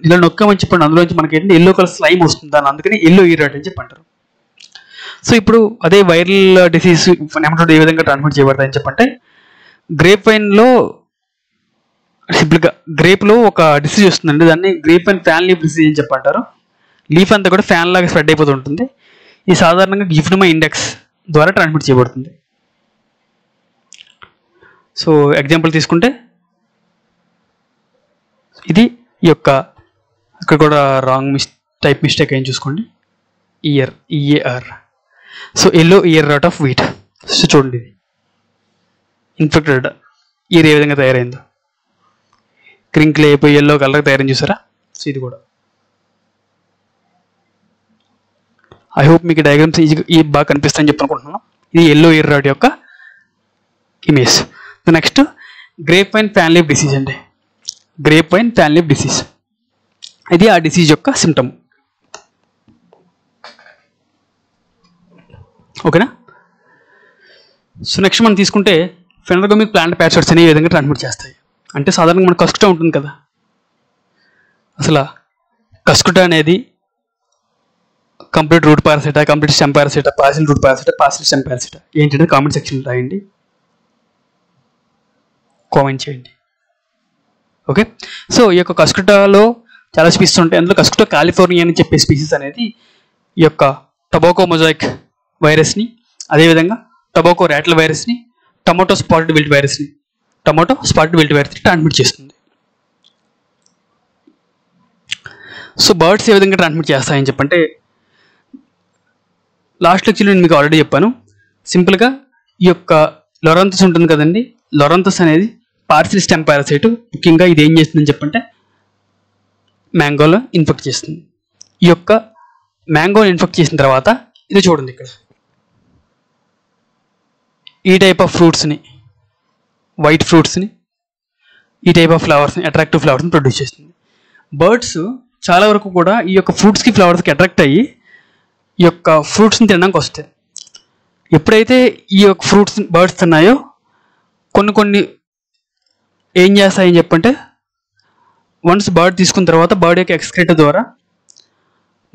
ఇలా నొక్కామని చెప్పండి, అందులోంచి మనకి ఏంటంటే ఎల్లో కలర్ స్లైమ్ వస్తుంది, దాని అందుకని ఎల్లో ఇయర్ రాట్ అని చెప్పంటారు. సో ఇప్పుడు అదే వైరల్ డిసీజ్ నెమటోడ్ ఏ విధంగా ట్రాన్స్మిట్ చేయబడతాయని చెప్పంటే గ్రేప్ వైన్లో సింపుల్గా గ్రేప్లో ఒక డిసీజ్ వస్తుందండి, దాన్ని grape vine fan leaf disease అని చెప్పంటారు. లీఫ్ అంతా కూడా ఫ్యాన్ లాగా స్ప్రెడ్ అయిపోతూ ఉంటుంది. ఇది సాధారణంగా గిఫ్ట్మా ఇండెక్స్ ద్వారా ట్రాన్స్మిట్ చేయబడుతుంది. సో ఎగ్జాంపుల్ తీసుకుంటే ఇది ఈ యొక్క ఇక్కడ కూడా రాంగ్ టైప్ మిస్టేక్ ఏం చూసుకోండి, ear, E A R. So yellow ear rot of wheat. So చూడండి ఇది ఇన్ఫెక్టెడ్ ఇయర్ ఏ విధంగా తయారైందో, క్రింకిల్ అయిపోయి ఎల్లో కలర్ తయారైంది చూసారా. సో ఇది కూడా ఐ హోప్ మీకు డయాగ్రామ్స్ ఈ బాగా కనిపిస్తాయని చెప్పి అనుకుంటున్నాను. ఇది ఎల్లో ఇయర్ రాట్ యొక్క image. Next grape vine fan leaf disease అండి. Grape vine fan leaf disease ఇది ఆ డిసీజ్ యొక్క సిమ్టమ్. ఓకేనా. సో నెక్స్ట్ మనం తీసుకుంటే ఫెనోటోమిక్ ప్లాంట్ ప్యాచర్స్ అనే విధంగా ట్రాన్స్మిట్ చేస్తాయి. అంటే సాధారణంగా మన కస్కుటా ఉంటుంది కదా, అసలు కస్కుటా అనేది కంప్లీట్ రూట్ పారాసైటా, కంప్లీట్ స్టెమ్ పారాసైటా, పార్షియల్ రూట్ పారాసైటా, పార్షియల్ స్టెమ్ పారాసైటా ఏంటంటే కామెంట్ సెక్షన్ రాయండి, కామెంట్ చేయండి. ఓకే, సో ఈ యొక్క కస్కుటాలో చాలా స్పీసీస్ ఉంటాయి. అందులో కస్కుటా కాలిఫోర్నియా అని చెప్పే స్పీసీస్ అనేది ఈ యొక్క టొబాకో మొజాయిక్ వైరస్ని, అదేవిధంగా టొబాకో ర్యాట్ల వైరస్ని, టొమాటో స్పాటెడ్ విల్ట్ వైరస్ని ట్రాన్స్మిట్ చేస్తుంది. సో బర్డ్స్ ఏ విధంగా ట్రాన్స్మిట్ చేస్తాయని చెప్పంటే లాస్ట్ లెక్చర్లో నేను మీకు ఆల్రెడీ చెప్పాను. సింపుల్గా ఈ యొక్క లొరాంథస్ ఉంటుంది కదండి, లొరాంథస్ అనేది పార్షియల్ స్టెమ్ పారాసైట్. ముఖ్యంగా ఇది ఏం చేస్తుందని చెప్పంటే మ్యాంగోలో ఇన్ఫెక్ట్ చేస్తుంది. ఈ యొక్క మ్యాంగోని ఇన్ఫెక్ట్ చేసిన తర్వాత ఇది చూడండి ఇక్కడ ఈ టైప్ ఆఫ్ ఫ్రూట్స్ని, వైట్ ఫ్రూట్స్ని, ఈ టైప్ ఆఫ్ ఫ్లవర్స్ని, అట్రాక్టివ్ ఫ్లవర్స్ని ప్రొడ్యూస్ చేస్తుంది. బర్డ్స్ చాలా వరకు కూడా ఈ యొక్క ఫ్రూట్స్కి ఫ్లవర్స్కి అట్రాక్ట్ అయ్యి ఈ యొక్క ఫ్రూట్స్ని తినడానికి వస్తాయి. ఎప్పుడైతే ఈ యొక్క ఫ్రూట్స్ బర్డ్స్ తిన్నాయో కొన్ని ఏం చేస్తాయని చెప్పంటే వన్స్ బర్డ్ తీసుకున్న తర్వాత బర్డ్ యొక్క ఎక్స్క్రీటర్ ద్వారా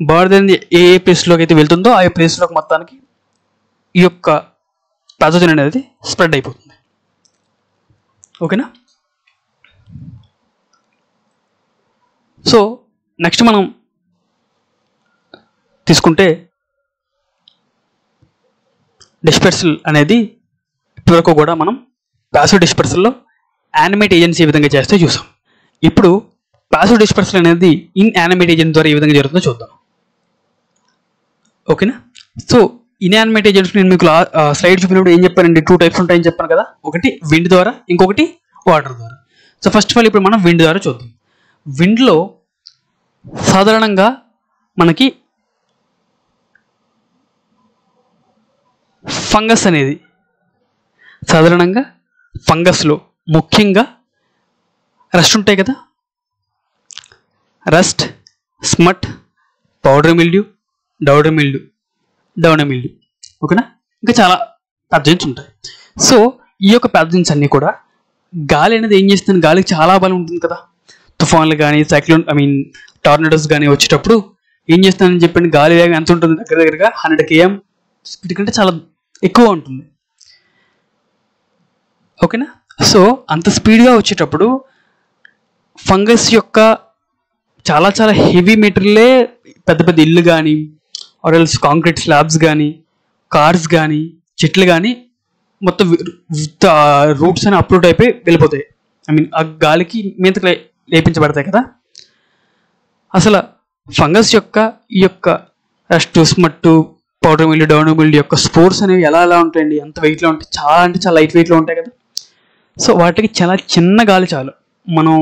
బర్డ్ అనేది ఏ ప్లేస్లోకి అయితే వెళ్తుందో ఆ ప్లేస్లోకి మొత్తానికి ఈ యొక్క పాథోజన్ అనేది స్ప్రెడ్ అయిపోతుంది. ఓకేనా. సో నెక్స్ట్ మనం తీసుకుంటే డిస్పెర్సల్ అనేది ఇప్పటివరకు కూడా మనం ప్యాసివ్ డిస్పెర్సల్లో యానిమేట్ ఏజెంట్స్ ఏ విధంగా చేస్తే చూసాం. ఇప్పుడు పాసివ్ డిస్పర్సల్ అనేది ఇన్ యానిమేట్ ఏజెంట్ ద్వారా ఏ విధంగా జరుగుతుందో చూద్దాం. ఓకేనా? సో ఇన్యానిమేట్ ఏజెంట్స్ నేను మీకు స్లైడ్ చూపినప్పుడు ఏం చెప్పానండి, 2 టైప్స్ ఉంటాయని చెప్పాను కదా. ఒకటి విండ్ ద్వారా, ఇంకొకటి వాటర్ ద్వారా. సో ఫస్ట్ ఆఫ్ ఆల్ ఇప్పుడు మనం విండ్ ద్వారా చూద్దాం. విండ్లో సాధారణంగా మనకి ఫంగస్ అనేది, సాధారణంగా ఫంగస్లో ముఖ్యంగా రస్ట్ ఉంటాయి కదా, rust, smut, powder mildew, downy mildew, downy mildew. ఓకేనా? ఇంకా చాలా ప్యాథజన్స్ ఉంటాయి. సో ఈ యొక్క ప్యాథజన్స్ అన్నీ కూడా గాలి అనేది ఏం చేస్తుంది, గాలికి చాలా బలం ఉంటుంది కదా. తుఫాన్లు కానీ, సైక్లోన్ టార్నడోస్ కానీ వచ్చేటప్పుడు ఏం చేస్తుందని చెప్పండి, గాలి వేగం ఎంత ఉంటుంది, దగ్గరగా 100 km స్పీడ్ కంటే చాలా ఎక్కువ ఉంటుంది. ఓకేనా? సో అంత స్పీడ్గా వచ్చేటప్పుడు ఫంగస్ యొక్క చాలా చాలా హెవీ మెటీరియలే పెద్ద పెద్ద ఇల్లు కానీ, ఆర్ఎల్స్ కాంక్రీట్ స్లాబ్స్ కానీ, కార్స్ కానీ, చెట్లు కానీ మొత్తం రూట్స్ అని అప్రూట్ అయిపోయి వెళ్ళిపోతాయి. ఆ గాలికి మీదకి లేపించబడతాయి కదా. అసలు ఫంగస్ యొక్క ఈ యొక్క rust, smut, powder mildew, downy mildew యొక్క స్పోర్స్ అనేవి ఎలా ఉంటాయండి, ఎంత వెయిట్లో ఉంటాయి, చాలా అంటే చాలా లైట్ వెయిట్లో ఉంటాయి కదా. సో వాటికి చాలా చిన్న గాలి చాలు. మనం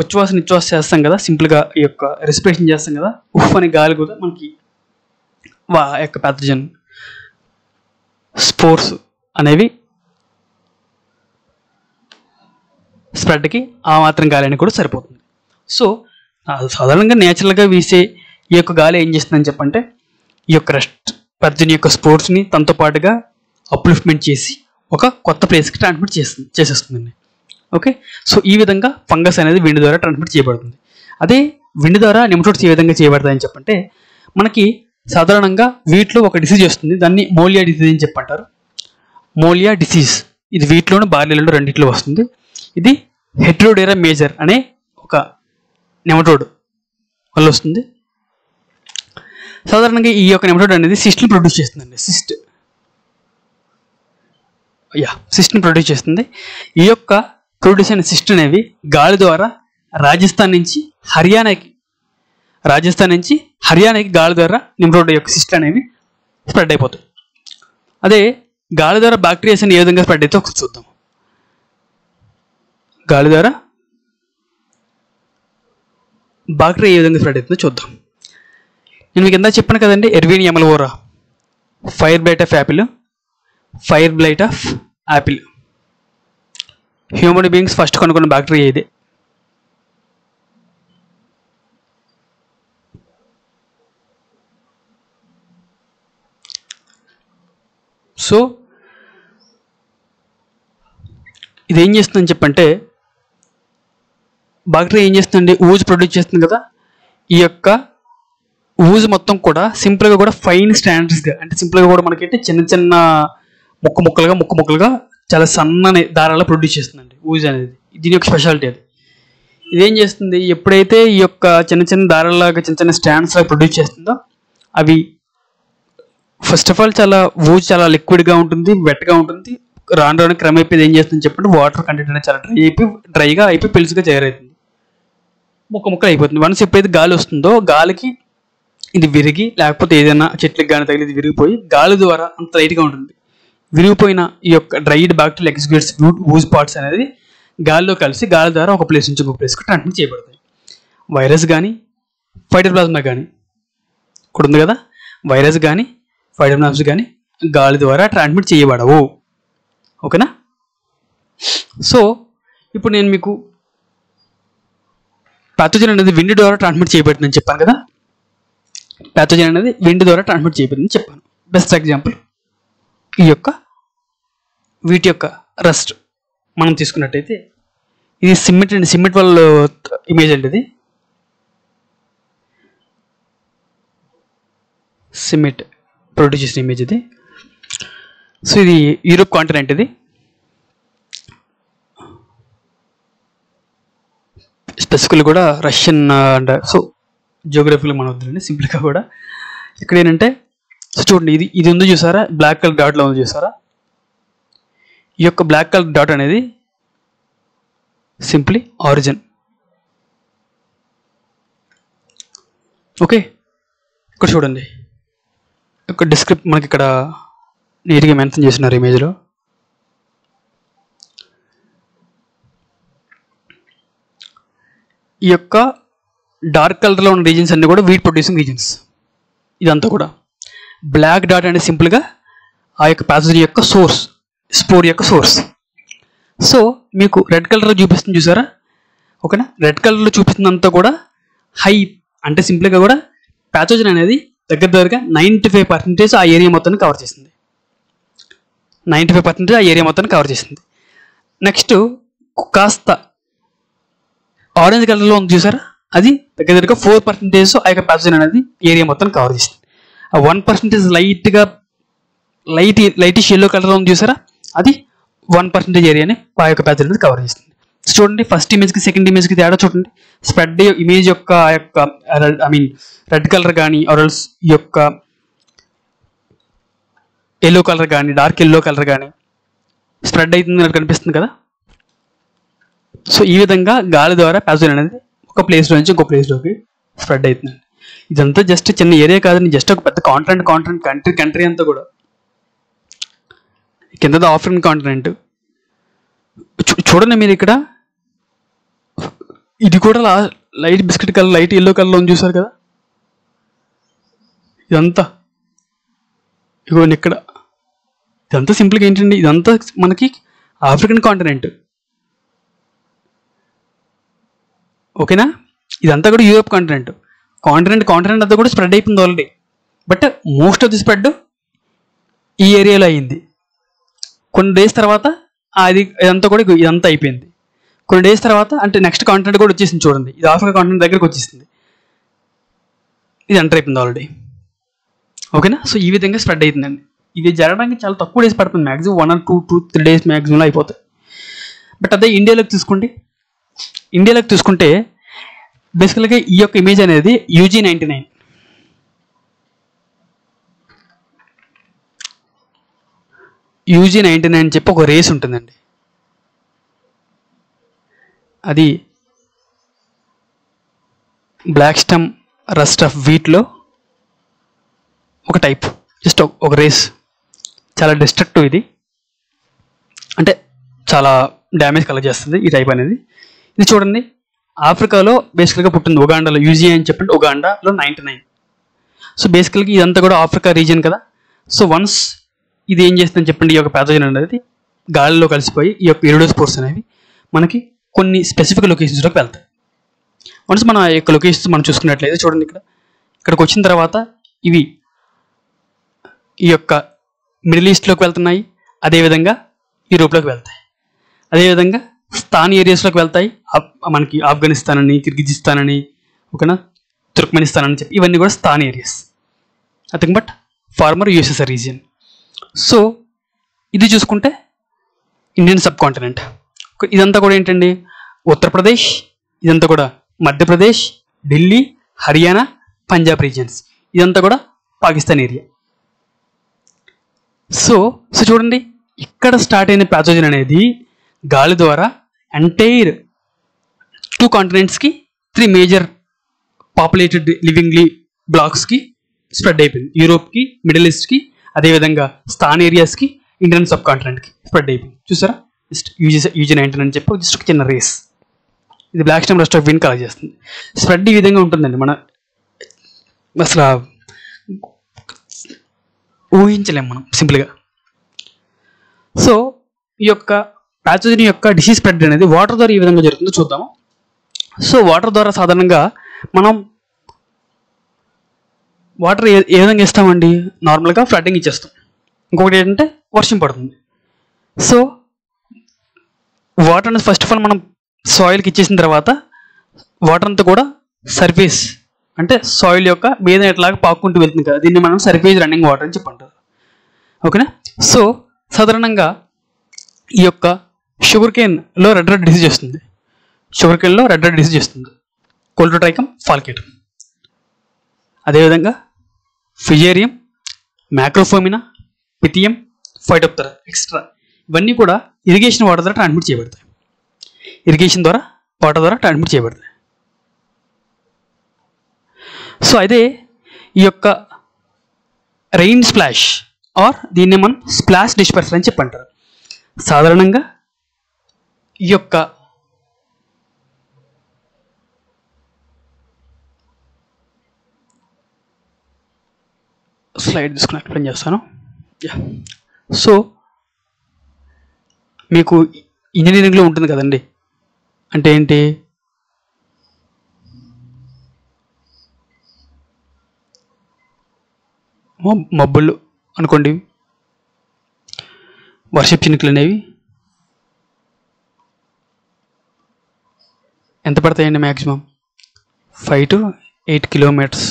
ఉచ్ఛ్వాస నిశ్వాస చేస్తాం కదా, సింపుల్గా ఈ యొక్క రెస్పిరేషన్ చేస్తాం కదా, ఉఫ్ అనే గాలి కూడా మనకి యొక్క ప్యాథజన్ స్పోర్స్ అనేవి స్ప్రెడ్కి ఆ మాత్రం గాలి అని కూడా సరిపోతుంది. సో సాధారణంగా నేచురల్గా వీసే ఈ యొక్క గాలి ఏం చేస్తుందని చెప్పంటే ఈ యొక్క రస్ట్ ప్యాథజన్ యొక్క స్పోర్ట్స్ని తనతో పాటుగా అప్లిఫ్ట్మెంట్ చేసి ఒక కొత్త ప్లేస్కి ట్రాన్స్మిట్ చేసేస్తుందండి. ఓకే? సో ఈ విధంగా ఫంగస్ అనేది విండ్ ద్వారా ట్రాన్స్మిట్ చేయబడుతుంది. అదే విండ్ ద్వారా నెమటోడ్స్ ఏ విధంగా చేయబడతాయని చెప్పంటే మనకి సాధారణంగా వీటిలో ఒక డిసీజ్ వస్తుంది, దాన్ని మోలియా డిసీజ్ అని చెప్పంటారు. మోలియా డిసీజ్ ఇది వీటిలోనూ బార్లీలలో రెండిట్లో వస్తుంది. ఇది హెట్రోడేరా మేజర్ అనే ఒక నెమటోడ్ వల్ల వస్తుంది. సాధారణంగా ఈ యొక్క నెమటోడ్ అనేది సిస్ట్ని ప్రొడ్యూస్ చేస్తుందండి. సిస్ట్ని ప్రొడ్యూస్ చేస్తుంది. ఈ యొక్క ప్రొడ్యూస్ అయిన సిస్ట్ అనేవి గాలి ద్వారా రాజస్థాన్ నుంచి హర్యానాకి గాలి ద్వారా నెమటోడ్ యొక్క సిస్ట్ అనేవి స్ప్రెడ్ అయిపోతాయి. అదే గాలి ద్వారా బ్యాక్టీరియాస్ అని ఏ విధంగా స్ప్రెడ్ అయితే ఒకసారి చూద్దాం. గాలి ద్వారా బ్యాక్టీరియా ఏ విధంగా స్ప్రెడ్ అవుతుందో చూద్దాం. నేను మీకు ఎంత చెప్పాను కదండి, Erwinia amylovora, fire blight of apple. Human beings first కనుక్కున్న బ్యాక్టీరియా ఇది. సో ఇదేం చేస్తుందని చెప్పంటే బ్యాక్టీరియా ఏం చేస్తుందండి, ఊజ్ ప్రొడ్యూస్ చేస్తుంది కదా. ఈ యొక్క ఊజ్ మొత్తం కూడా సింపుల్గా కూడా ఫైన్ స్టాండర్డ్స్గా, అంటే సింపుల్గా కూడా మనకి చిన్న చిన్న ముక్కలుగా చాలా సన్నని దారాలు ప్రొడ్యూస్ చేస్తుందండి ఊజ్ అనేది. దీని యొక్క స్పెషాలిటీ అది. ఇదేం చేస్తుంది, ఎప్పుడైతే ఈ యొక్క చిన్న చిన్న దారాలాగా చిన్న చిన్న స్టాండ్స్ లాగా ప్రొడ్యూస్ చేస్తుందో అవి ఫస్ట్ ఆఫ్ ఆల్ ఊజ్ చాలా లిక్విడ్గా ఉంటుంది, వెట్గా ఉంటుంది. రాను క్రమేపీ ఏం చేస్తుంది చెప్పండి, వాటర్ కంటెంట్ అనేది చాలా డ్రైగా అయిపోయి పెలుసుగా చేరైతుంది, ముక్కలు అయిపోతుంది. వన్స్ ఎప్పుడైతే గాలి వస్తుందో గాలికి ఇది విరిగి, లేకపోతే ఏదైనా చెట్లకు కానీ తగిలి ఇది విరిగిపోయి గాలి ద్వారా అంత లైట్గా ఉంటుంది. విరిగిపోయిన ఈ యొక్క డ్రైడ్ బ్యాక్టీరియల్ ఎక్స్క్యూట్స్ ఊజ్ పార్ట్స్ అనేది గాలిలో కలిసి గాలి ద్వారా ఒక ప్లేస్ నుంచి ఇంకొక ప్లేస్కి ట్రాన్స్మిట్ చేయబడతాయి. వైరస్ కానీ ఫైటోప్లాస్మా కానీ ఇక్కడ ఉంది కదా, వైరస్ కానీ ఫైటోప్లాస్మా కానీ గాలి ద్వారా ట్రాన్స్మిట్ చేయబడవు. ఓకేనా? సో ఇప్పుడు నేను మీకు ప్యాథోజన్ అనేది విండ్ ద్వారా ట్రాన్స్మిట్ చేయబడుతుందని చెప్పాను కదా. ప్యాథోజన్ అనేది విండ్ ద్వారా ట్రాన్స్మిట్ చేయబడుతుందని చెప్పాను. బెస్ట్ ఎగ్జాంపుల్ ఈ యొక్క వీటి యొక్క రస్ట్ మనం తీసుకున్నట్టయితే ఇది సిమెంట్ వల్ల ఇమేజ్ అండి. ఇది సిమెంట్ ప్రొడ్యూస్ చేసిన ఇమేజ్ ఇది. సో ఇది యూరోప్ కాంటినెంట్, ఇది స్పెసిఫికల్ కూడా రష్యన్ అండ్ సో జియోగ్రఫీలో మనం వద్దండి, సింపుల్గా కూడా ఇక్కడ ఏంటంటే సో చూడండి, ఇది ఉంది చూసారా, బ్లాక్ కలర్ డాట్లో ఉంది చూసారా. ఈ యొక్క బ్లాక్ కలర్ డాట్ అనేది సింప్లీ ఆరిజిన్. ఓకే, ఇక్కడ చూడండి, ఇక్కడ మనకి ఇక్కడ నీట్గా మెన్షన్ చేస్తున్నారు ఇమేజ్లో. ఈ యొక్క డార్క్ కలర్లో ఉన్న రీజన్స్ అన్నీ కూడా వీట్ ప్రొడ్యూసింగ్ రీజన్స్. ఇదంతా కూడా బ్లాక్ డాట్ అనేది సింపుల్గా ఆ యొక్క ప్యాథోజన్ యొక్క సోర్స్, స్పోర్ యొక్క సోర్స్. సో మీకు రెడ్ కలర్లో చూపిస్తుంది చూసారా, ఓకేనా? రెడ్ కలర్లో చూపిస్తుందంతా కూడా హై, అంటే సింపుల్గా కూడా ప్యాథోజన్ అనేది దగ్గరగా 95% ఆ ఏరియా మొత్తాన్ని కవర్ చేసింది. 95% ఆ ఏరియా మొత్తాన్ని కవర్ చేసింది. నెక్స్ట్ కాస్త ఆరెంజ్ కలర్లో ఉంది చూసారా, అది దగ్గరగా 4% ఆ యొక్క ప్యాథోజన్ అనేది ఏరియా మొత్తాన్ని కవర్ చేసింది. ఆ 1% లైటిష్ ఎల్లో కలర్లో ఉంది చూసారా, అది 1% ఏరియాని ఆ యొక్క ప్యాథోజన్ అనేది కవర్ చేస్తుంది. చూడండి, ఫస్ట్ ఇమేజ్కి సెకండ్ ఇమేజ్కి తేడా చూడండి. స్ప్రెడ్ ఇమేజ్ యొక్క ఆ యొక్క రెడ్ కలర్ కానీ ఆర్ఎల్స్ ఈ యొక్క ఎల్లో కలర్ కానీ డార్క్ ఎల్లో కలర్ కానీ స్ప్రెడ్ అవుతుంది అని కనిపిస్తుంది కదా. సో ఈ విధంగా గాలి ద్వారా ప్యాథోజన్ అనేది ఒక ప్లేస్లో నుంచి ఇంకో ప్లేస్లోకి స్ప్రెడ్ అవుతుందండి. ఇదంతా జస్ట్ చిన్న ఏరియా కాదండి, జస్ట్ ఒక పెద్ద కాంటినెంట్ కంట్రీ అంతా కూడా. కింద ఆఫ్రికన్ కాంటినెంట్ చూడండి మీరు ఇక్కడ, ఇది కూడా light biscuit colour, light yellow కలర్లో ఉంది చూసారు కదా. ఇదంతా ఇగోండి ఇక్కడ, ఇదంతా సింపుల్గా ఏంటండి, ఇదంతా మనకి ఆఫ్రికన్ కాంటినెంట్, ఓకేనా? ఇదంతా కూడా యూరోప్ కాంటినెంట్ అంతా కూడా స్ప్రెడ్ అయిపోయింది already. But most of the spread ఈ ఏరియాలో అయ్యింది. కొన్ని డేస్ తర్వాత ఇదంతా అయిపోయింది. కొన్ని డేస్ తర్వాత అంటే నెక్స్ట్ కాంటినెంట్ కూడా వచ్చేసింది చూడండి, ఇది ఆఫ్రికా కాంటినెంట్ దగ్గరికి వచ్చేసింది, ఇది ఎంటర్ అయిపోయింది ఆల్రెడీ, ఓకేనా? సో ఈ విధంగా స్ప్రెడ్ అవుతుందండి. ఇది జరగడానికి చాలా తక్కువ డేస్ పడుతుంది, మ్యాక్సిమం 1 or 2-3 days మ్యాక్సిమంలో అయిపోతాయి. బట్ అదే ఇండియాలోకి తీసుకుంటే బేసికల్గా ఈ యొక్క ఇమేజ్ అనేది UG99. UG99 అని చెప్పి ఒక రేస్ ఉంటుందండి. అది బ్లాక్ స్టమ్ రస్ట్ ఆఫ్ వీట్లో ఒక టైప్, జస్ట్ ఒక రేస్, చాలా డిస్ట్రక్టివ్. ఇది అంటే చాలా డ్యామేజ్ కలెక్ట్ చేస్తుంది ఈ టైప్ అనేది. ఇది చూడండి, ఆఫ్రికాలో బేసికల్గా పుట్టింది, ఉగాండాలో. UG అని చెప్పండి, ఉగాండాలో 99. సో బేసికల్గా ఇదంతా కూడా ఆఫ్రికా రీజియన్ కదా. సో వన్స్ ఇది ఏం చేస్తుందని చెప్పండి, ఈ యొక్క ప్యాథోజన్ అనేది గాలిలో కలిసిపోయి ఈ యొక్క ఇరిడోస్పోర్స్ అనేవి మనకి కొన్ని స్పెసిఫిక్ లొకేషన్స్లోకి వెళ్తాయి. వన్స్ మన యొక్క లొకేషన్స్ మనం చూసుకున్నట్లయితే చూడండి, ఇక్కడికి వచ్చిన తర్వాత ఇవి ఈ యొక్క మిడిల్ ఈస్ట్లోకి వెళ్తున్నాయి, అదేవిధంగా యూరోప్లోకి వెళ్తాయి, అదేవిధంగా స్థాన్ ఏరియాస్లోకి వెళ్తాయి, మనకి ఆఫ్ఘనిస్తాన్ అని, కిర్గిజిస్తాన్ అని, ఓకేనా, తుర్క్మెనిస్తాన్ అని చెప్పి ఇవన్నీ కూడా స్థాన్ areas, nothing but former USSR region. So ఇది చూసుకుంటే ఇండియన్ సబ్ కాంటినెంట్. ఇదంతా కూడా ఏంటండి, ఉత్తరప్రదేశ్, ఇదంతా కూడా మధ్యప్రదేశ్, ఢిల్లీ, హర్యానా, పంజాబ్ రీజియన్స్, ఇదంతా కూడా పాకిస్తాన్ ఏరియా. సో చూడండి, ఇక్కడ స్టార్ట్ అయిన ప్యాథోజన్ అనేది గాలి ద్వారా ఎంటైర్ 2 కాంటినెంట్స్కి 3 మేజర్ పాపులేటెడ్ లివింగ్ బ్లాక్స్కి స్ప్రెడ్ అయిపోయింది. యూరోప్కి, మిడిల్ ఈస్ట్కి, అదేవిధంగా స్థాన్ ఏరియాస్కి, ఇండియన్ సబ్ కాంటినెంట్కి స్ప్రెడ్ అయిపోయింది. చూసారా, జస్ట్ UG99 అని చెప్పి జస్ట్ ఒక చిన్న రేస్. ఇది black stem rust of wind collect చేస్తుంది. స్ప్రెడ్ ఈ విధంగా ఉంటుందండి, మన అసలు ఊహించలేము మనం సింపుల్గా. సో ఈ యొక్క ప్యాథోజన్ యొక్క డిసీజ్ స్ప్రెడ్ అనేది వాటర్ ద్వారా ఈ విధంగా జరుగుతుందో చూద్దాము. సో వాటర్ ద్వారా సాధారణంగా మనం వాటర్ ఏ విధంగా ఇస్తామండి, నార్మల్గా ఫ్లడ్డింగ్ ఇచ్చేస్తాం. ఇంకొకటి ఏంటంటే వర్షం పడుతుంది. సో వాటర్ అనేది ఫస్ట్ ఆఫ్ ఆల్ మనం సాయిల్కి ఇచ్చేసిన తర్వాత వాటర్ అంతా కూడా సర్ఫేస్ అంటే సాయిల్ యొక్క మీద ఎట్లాగా పాక్కుంటూ వెళ్తుంది కదా, దీన్ని మనం సర్ఫేస్ రన్నింగ్ వాటర్ అని చెప్పంటారు, ఓకేనా. సో సాధారణంగా ఈ యొక్క షుగర్ కేన్లో రెడ్ డిసీజ్ వస్తుంది, కోల్టోట్రైకమ్ ఫాల్కేటమ్, అదేవిధంగా ఫిజేరియం, మ్యాక్రోఫోమినా, పిథియం, ఫైటోప్తెరా ఎక్స్ట్రా ఇవన్నీ కూడా ఇరిగేషన్ వాటర్ ద్వారా ట్రాన్స్మిట్ చేయబడతాయి. ఇరిగేషన్ ద్వారా వాటర్ ద్వారా ట్రాన్స్మిట్ చేయబడతాయి. సో అయితే ఈ యొక్క రెయిన్ స్ప్లాష్ ఆర్ దీన్ని మనం స్ప్లాష్ డిస్పర్సర్ అని చెప్పంటారు. సాధారణంగా ఈ యొక్క స్లైడ్ తీసుకుని ఎక్స్ప్లెయిన్ చేస్తాను. సో మీకు ఇంజనీరింగ్లో ఉంటుంది కదండి, అంటే ఏంటి, మబ్బులు అనుకోండి, వర్షపు చినుకులు అనేవి ఎంత పడతాయండి? Maximum 5 to 8 kilometers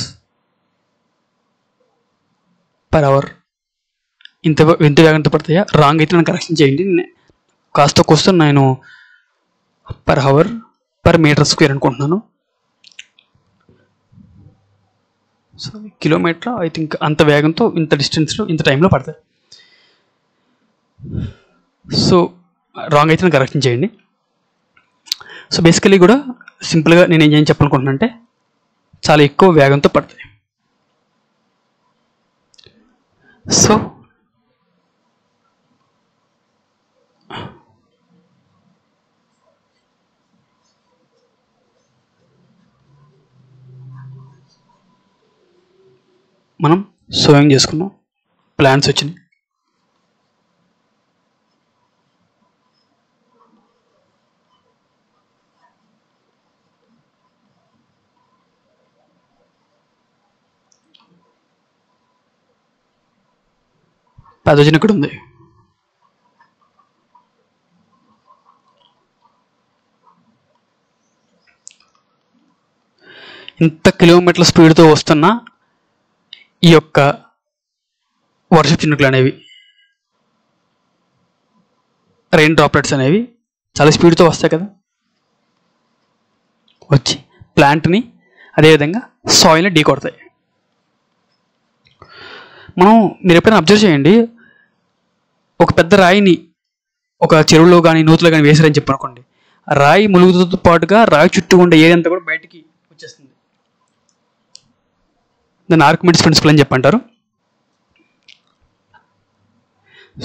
per hour. ఇంత వేగంతో పడతాయా? రాంగ్ అయితే నన్ను కరెక్షన్ చేయండి. కాస్త కోస్త నేను per hour per meter square అనుకుంటున్నాను. సో కిలోమీటర్ ఐ థింక్ అంత వేగంతో ఇంత డిస్టెన్స్లో ఇంత టైంలో పడతాయి. సో రాంగ్ అయితే నన్ను కరెక్షన్ చేయండి. సో బేసికలీ కూడా సింపుల్గా నేను ఏం చెప్పాలనుకుంటున్నా అంటే చాలా ఎక్కువ వేగంతో పడతాయి. సో మనం సోయింగ్ చేసుకున్నాం, ప్లాంట్స్ వచ్చినాయి. పాథోజన్ ఇక్కడ ఉంది. ఇంత కిలోమీటర్ల స్పీడ్తో వస్తున్న ఈ యొక్క వర్షపు చినుకులు అనేవి, రెయిన్ డ్రాప్లెట్స్ అనేవి చాలా స్పీడ్తో వస్తాయి కదా, వచ్చి ప్లాంట్ని అదేవిధంగా సాయిల్ని ఢీ కొడతాయి. మీరు ఎప్పుడైనా అబ్జర్వ్ చేయండి, ఒక పెద్ద రాయిని ఒక చెరువులో కానీ నూతులో కానీ వేసారని చెప్పనుకోండి, రాయి ములుగుతో పాటుగా రాయి చుట్టూ ఉండే ఏరియా అంతా కూడా బయటికి వచ్చేస్తుంది. దాన్ని ఆర్కిమెడిస్ ప్రిన్సిపల్ అని చెప్పంటారు.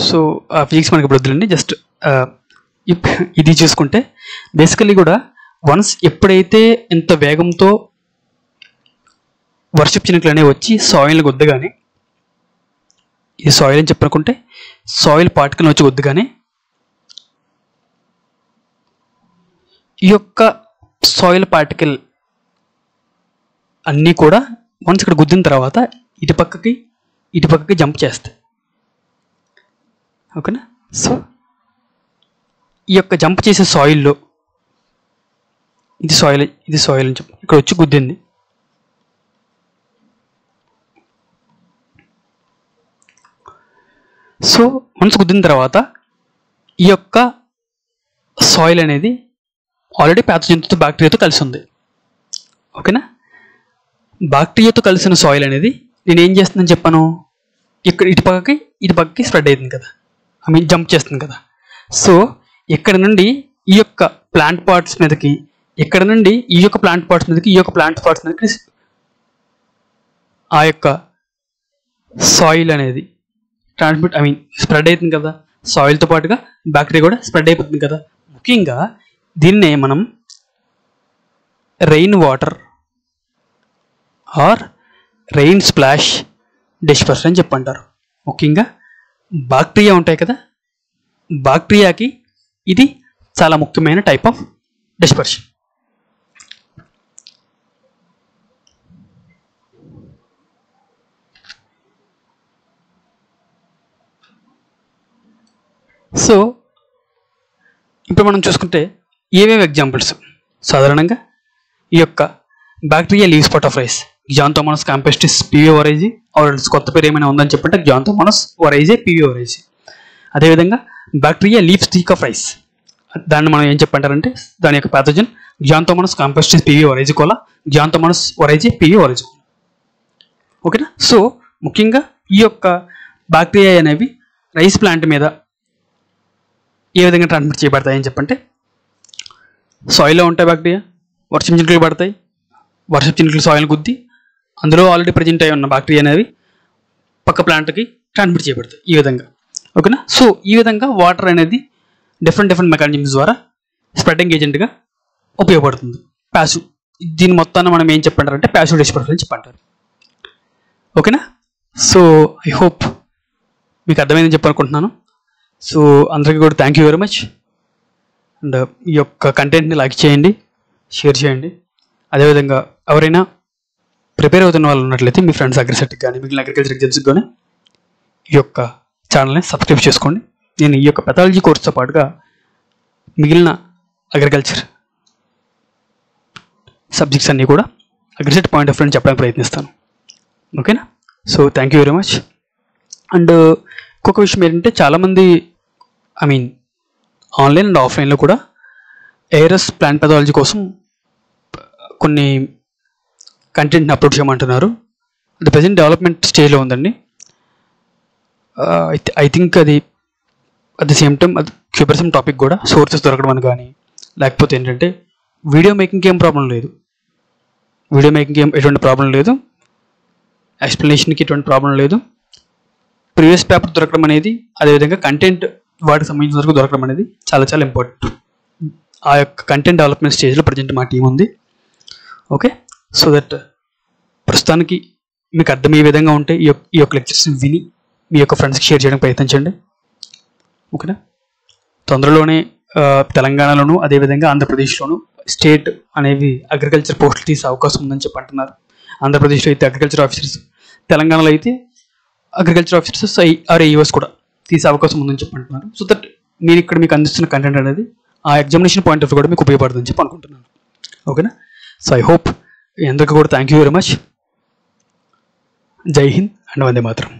సో ఆ ఫిజిక్స్ మనకి ఇప్పుడు వద్దులండి, జస్ట్ ఇది చూసుకుంటే బేసికలీ కూడా వన్స్ ఎప్పుడైతే ఎంత వేగంతో వర్షపు చినుకులు అనేవి వచ్చి సాయిల్ని గుద్దగానే, ఇది సాయిల్ అని చెప్పనుకుంటే సాయిల్ పార్టికల్ వచ్చి వద్దుగానే ఈ యొక్క సాయిల్ పార్టికల్ అన్నీ కూడా వన్స్ ఇక్కడ గుద్దిన తర్వాత ఇటు పక్కకి జంప్ చేస్తాయి. ఓకేనా? సో ఈ యొక్క జంప్ చేసే సాయిల్లో ఇది సాయిల్ అని చెప్పి ఇక్కడ వచ్చి గుద్దింది. సో వన్స్ గుద్దిన తర్వాత ఈ యొక్క సాయిల్ అనేది ఆల్రెడీ ప్యాథోజన్తో బ్యాక్టీరియాతో కలిసి ఉంది. ఓకేనా? బ్యాక్టీరియాతో కలిసిన సాయిల్ అనేది నేను ఏం చేస్తుందని చెప్పాను, ఇక్కడ ఇటు పక్కకి స్ప్రెడ్ అవుతుంది కదా, జంప్ చేస్తుంది కదా. సో ఇక్కడ నుండి ఈ యొక్క ప్లాంట్ పార్ట్స్ మీదకి, ఇక్కడ నుండి ఈ యొక్క ప్లాంట్ పార్ట్స్ మీదకి, ఈ యొక్క ప్లాంట్ పార్ట్స్ మీదకి ఆ యొక్క సాయిల్ అనేది స్ప్రెడ్ అవుతుంది కదా, సాయిల్తో పాటుగా బ్యాక్టీరియా కూడా స్ప్రెడ్ అయిపోతుంది కదా. ముఖ్యంగా దీన్నే మనం rain water or rain splash dispersion అని చెప్పంటారు. ముఖ్యంగా బ్యాక్టీరియా ఉంటాయి కదా, బ్యాక్టీరియాకి ఇది చాలా ముఖ్యమైన టైప్ ఆఫ్ డిస్పర్షన్. సో ఇప్పుడు మనం చూసుకుంటే ఏమేమి ఎగ్జాంపుల్స్, సాధారణంగా ఈ యొక్క bacteria leaves part of rice, Xanthomonas campestris PV oryzae, or కొత్త పేరు ఏమైనా ఉందని చెప్పంటే గ్జాంతోమోనాస్ ఒరైజీ పివి ఒరైజీ. అదేవిధంగా bacteria leave steak of rice, దాన్ని మనం ఏం చెప్పంటారంటే దాని యొక్క pathogen గ్జాంతోమోనాస్ campestris PV ఒరైజీ Kola, గ్జాంతోమోనాస్ ఒరైజీ PV ఒరైజీ. ఓకేనా? సో ముఖ్యంగా ఈ యొక్క బ్యాక్టీరియా అనేవి రైస్ ప్లాంట్ మీద ఏ విధంగా ట్రాన్స్మిట్ చేయబడతాయని చెప్పంటే సాయిల్లో ఉంటాయి బ్యాక్టీరియా, వర్షం చినుకులు పడతాయి, వర్షం చినుకులు సాయిల్ గుద్ది అందులో ఆల్రెడీ ప్రజెంట్ అయి ఉన్న బ్యాక్టీరియా అనేవి పక్క ప్లాంట్కి ట్రాన్స్మిట్ చేయబడతాయి ఈ విధంగా. ఓకేనా. సో ఈ విధంగా వాటర్ అనేది డిఫరెంట్ మెకానిజమ్స్ ద్వారా స్ప్రెడ్డింగ్ ఏజెంట్గా ఉపయోగపడుతుంది. ప్యాసివ్, దీని మొత్తాన్ని మనం ఏం చెప్పంటారంటే ప్యాసివ్ డిస్పర్సల్ అని చెప్పంటారు. ఓకేనా. సో ఐ హోప్ మీకు అర్థమైందని చెప్పనుకుంటున్నాను. సో అందరికీ కూడా thank you very much. And ఈ యొక్క కంటెంట్ని లైక్ చేయండి, షేర్ చేయండి. అదేవిధంగా ఎవరైనా ప్రిపేర్ అవుతున్న వాళ్ళు ఉన్నట్లయితే మీ ఫ్రెండ్స్ అగ్రిసెట్కి కానీ మిగిలిన అగ్రికల్చర్ ఎగ్జామ్స్కి కానీ ఈ యొక్క ఛానల్ని సబ్స్క్రైబ్ చేసుకోండి. నేను ఈ యొక్క పెథాలజీ కోర్సుతో పాటుగా మిగిలిన అగ్రికల్చర్ సబ్జెక్ట్స్ అన్నీ కూడా అగ్రిసెట్ పాయింట్ ఆఫ్ వ్యూ చెప్పడానికి ప్రయత్నిస్తాను. ఓకేనా. So thank you very much. And ఇంకొక విషయం ఏంటంటే చాలామంది ఆన్లైన్ అండ్ ఆఫ్లైన్లో కూడా ఏఆర్ఎస్ ప్లాంట్ పెథాలజీ కోసం కొన్ని కంటెంట్ని అప్లోడ్ చేయమంటున్నారు. అది ప్రజెంట్ డెవలప్మెంట్ స్టేజ్లో ఉందండి. ఐ థింక్ అది అట్ ద సేమ్ టైం అది క్యూబరిజం టాపిక్ కూడా సోర్సెస్ దొరకడం అని కానీ, లేకపోతే ఏంటంటే వీడియో మేకింగ్కి ఏం ప్రాబ్లం లేదు, వీడియో మేకింగ్కి ఎటువంటి ప్రాబ్లం లేదు, ఎక్స్ప్లెనేషన్కి ఎటువంటి ప్రాబ్లం లేదు. ప్రీవియస్ పేపర్ దొరకడం అనేది, అదేవిధంగా కంటెంట్ వాటికి సంబంధించిన వరకు దొరకడం అనేది చాలా చాలా ఇంపార్టెంట్. ఆ యొక్క కంటెంట్ డెవలప్మెంట్ స్టేజ్లో ప్రజెంట్ మా టీం ఉంది. ఓకే. సో దట్ ప్రస్తుతానికి మీకు అర్థమయ్యే విధంగా ఉంటే ఈ యొక్క లెక్చర్స్ని విని మీ యొక్క ఫ్రెండ్స్కి షేర్ చేయడానికి ప్రయత్నించండి. ఓకేనా. తొందరలోనే తెలంగాణలోను అదేవిధంగా ఆంధ్రప్రదేశ్లోను స్టేట్ అనేవి అగ్రికల్చర్ పోస్టులు తీసే అవకాశం ఉందని చెప్పి అంటున్నారు. ఆంధ్రప్రదేశ్లో అయితే అగ్రికల్చర్ ఆఫీసర్స్, తెలంగాణలో అయితే అగ్రికల్చర్ ఆఫీసర్స్ ఆర్ ఏఈఓస్ కూడా తీసే అవకాశం ఉందని చెప్పి అంటున్నారు. సో దట్ మీరు ఇక్కడ మీకు అందిస్తున్న కంటెంట్ అనేది ఆ ఎగ్జామినేషన్ పాయింట్ ఆఫ్ వ్యూ కూడా మీకు ఉపయోగపడుతుందని చెప్పి అనుకుంటున్నాను. ఓకేనా. సో ఐ హోప్ అందరికీ కూడా థ్యాంక్ యూ వెరీ మచ్. జై హింద్ అండ్ వందే మాతరం.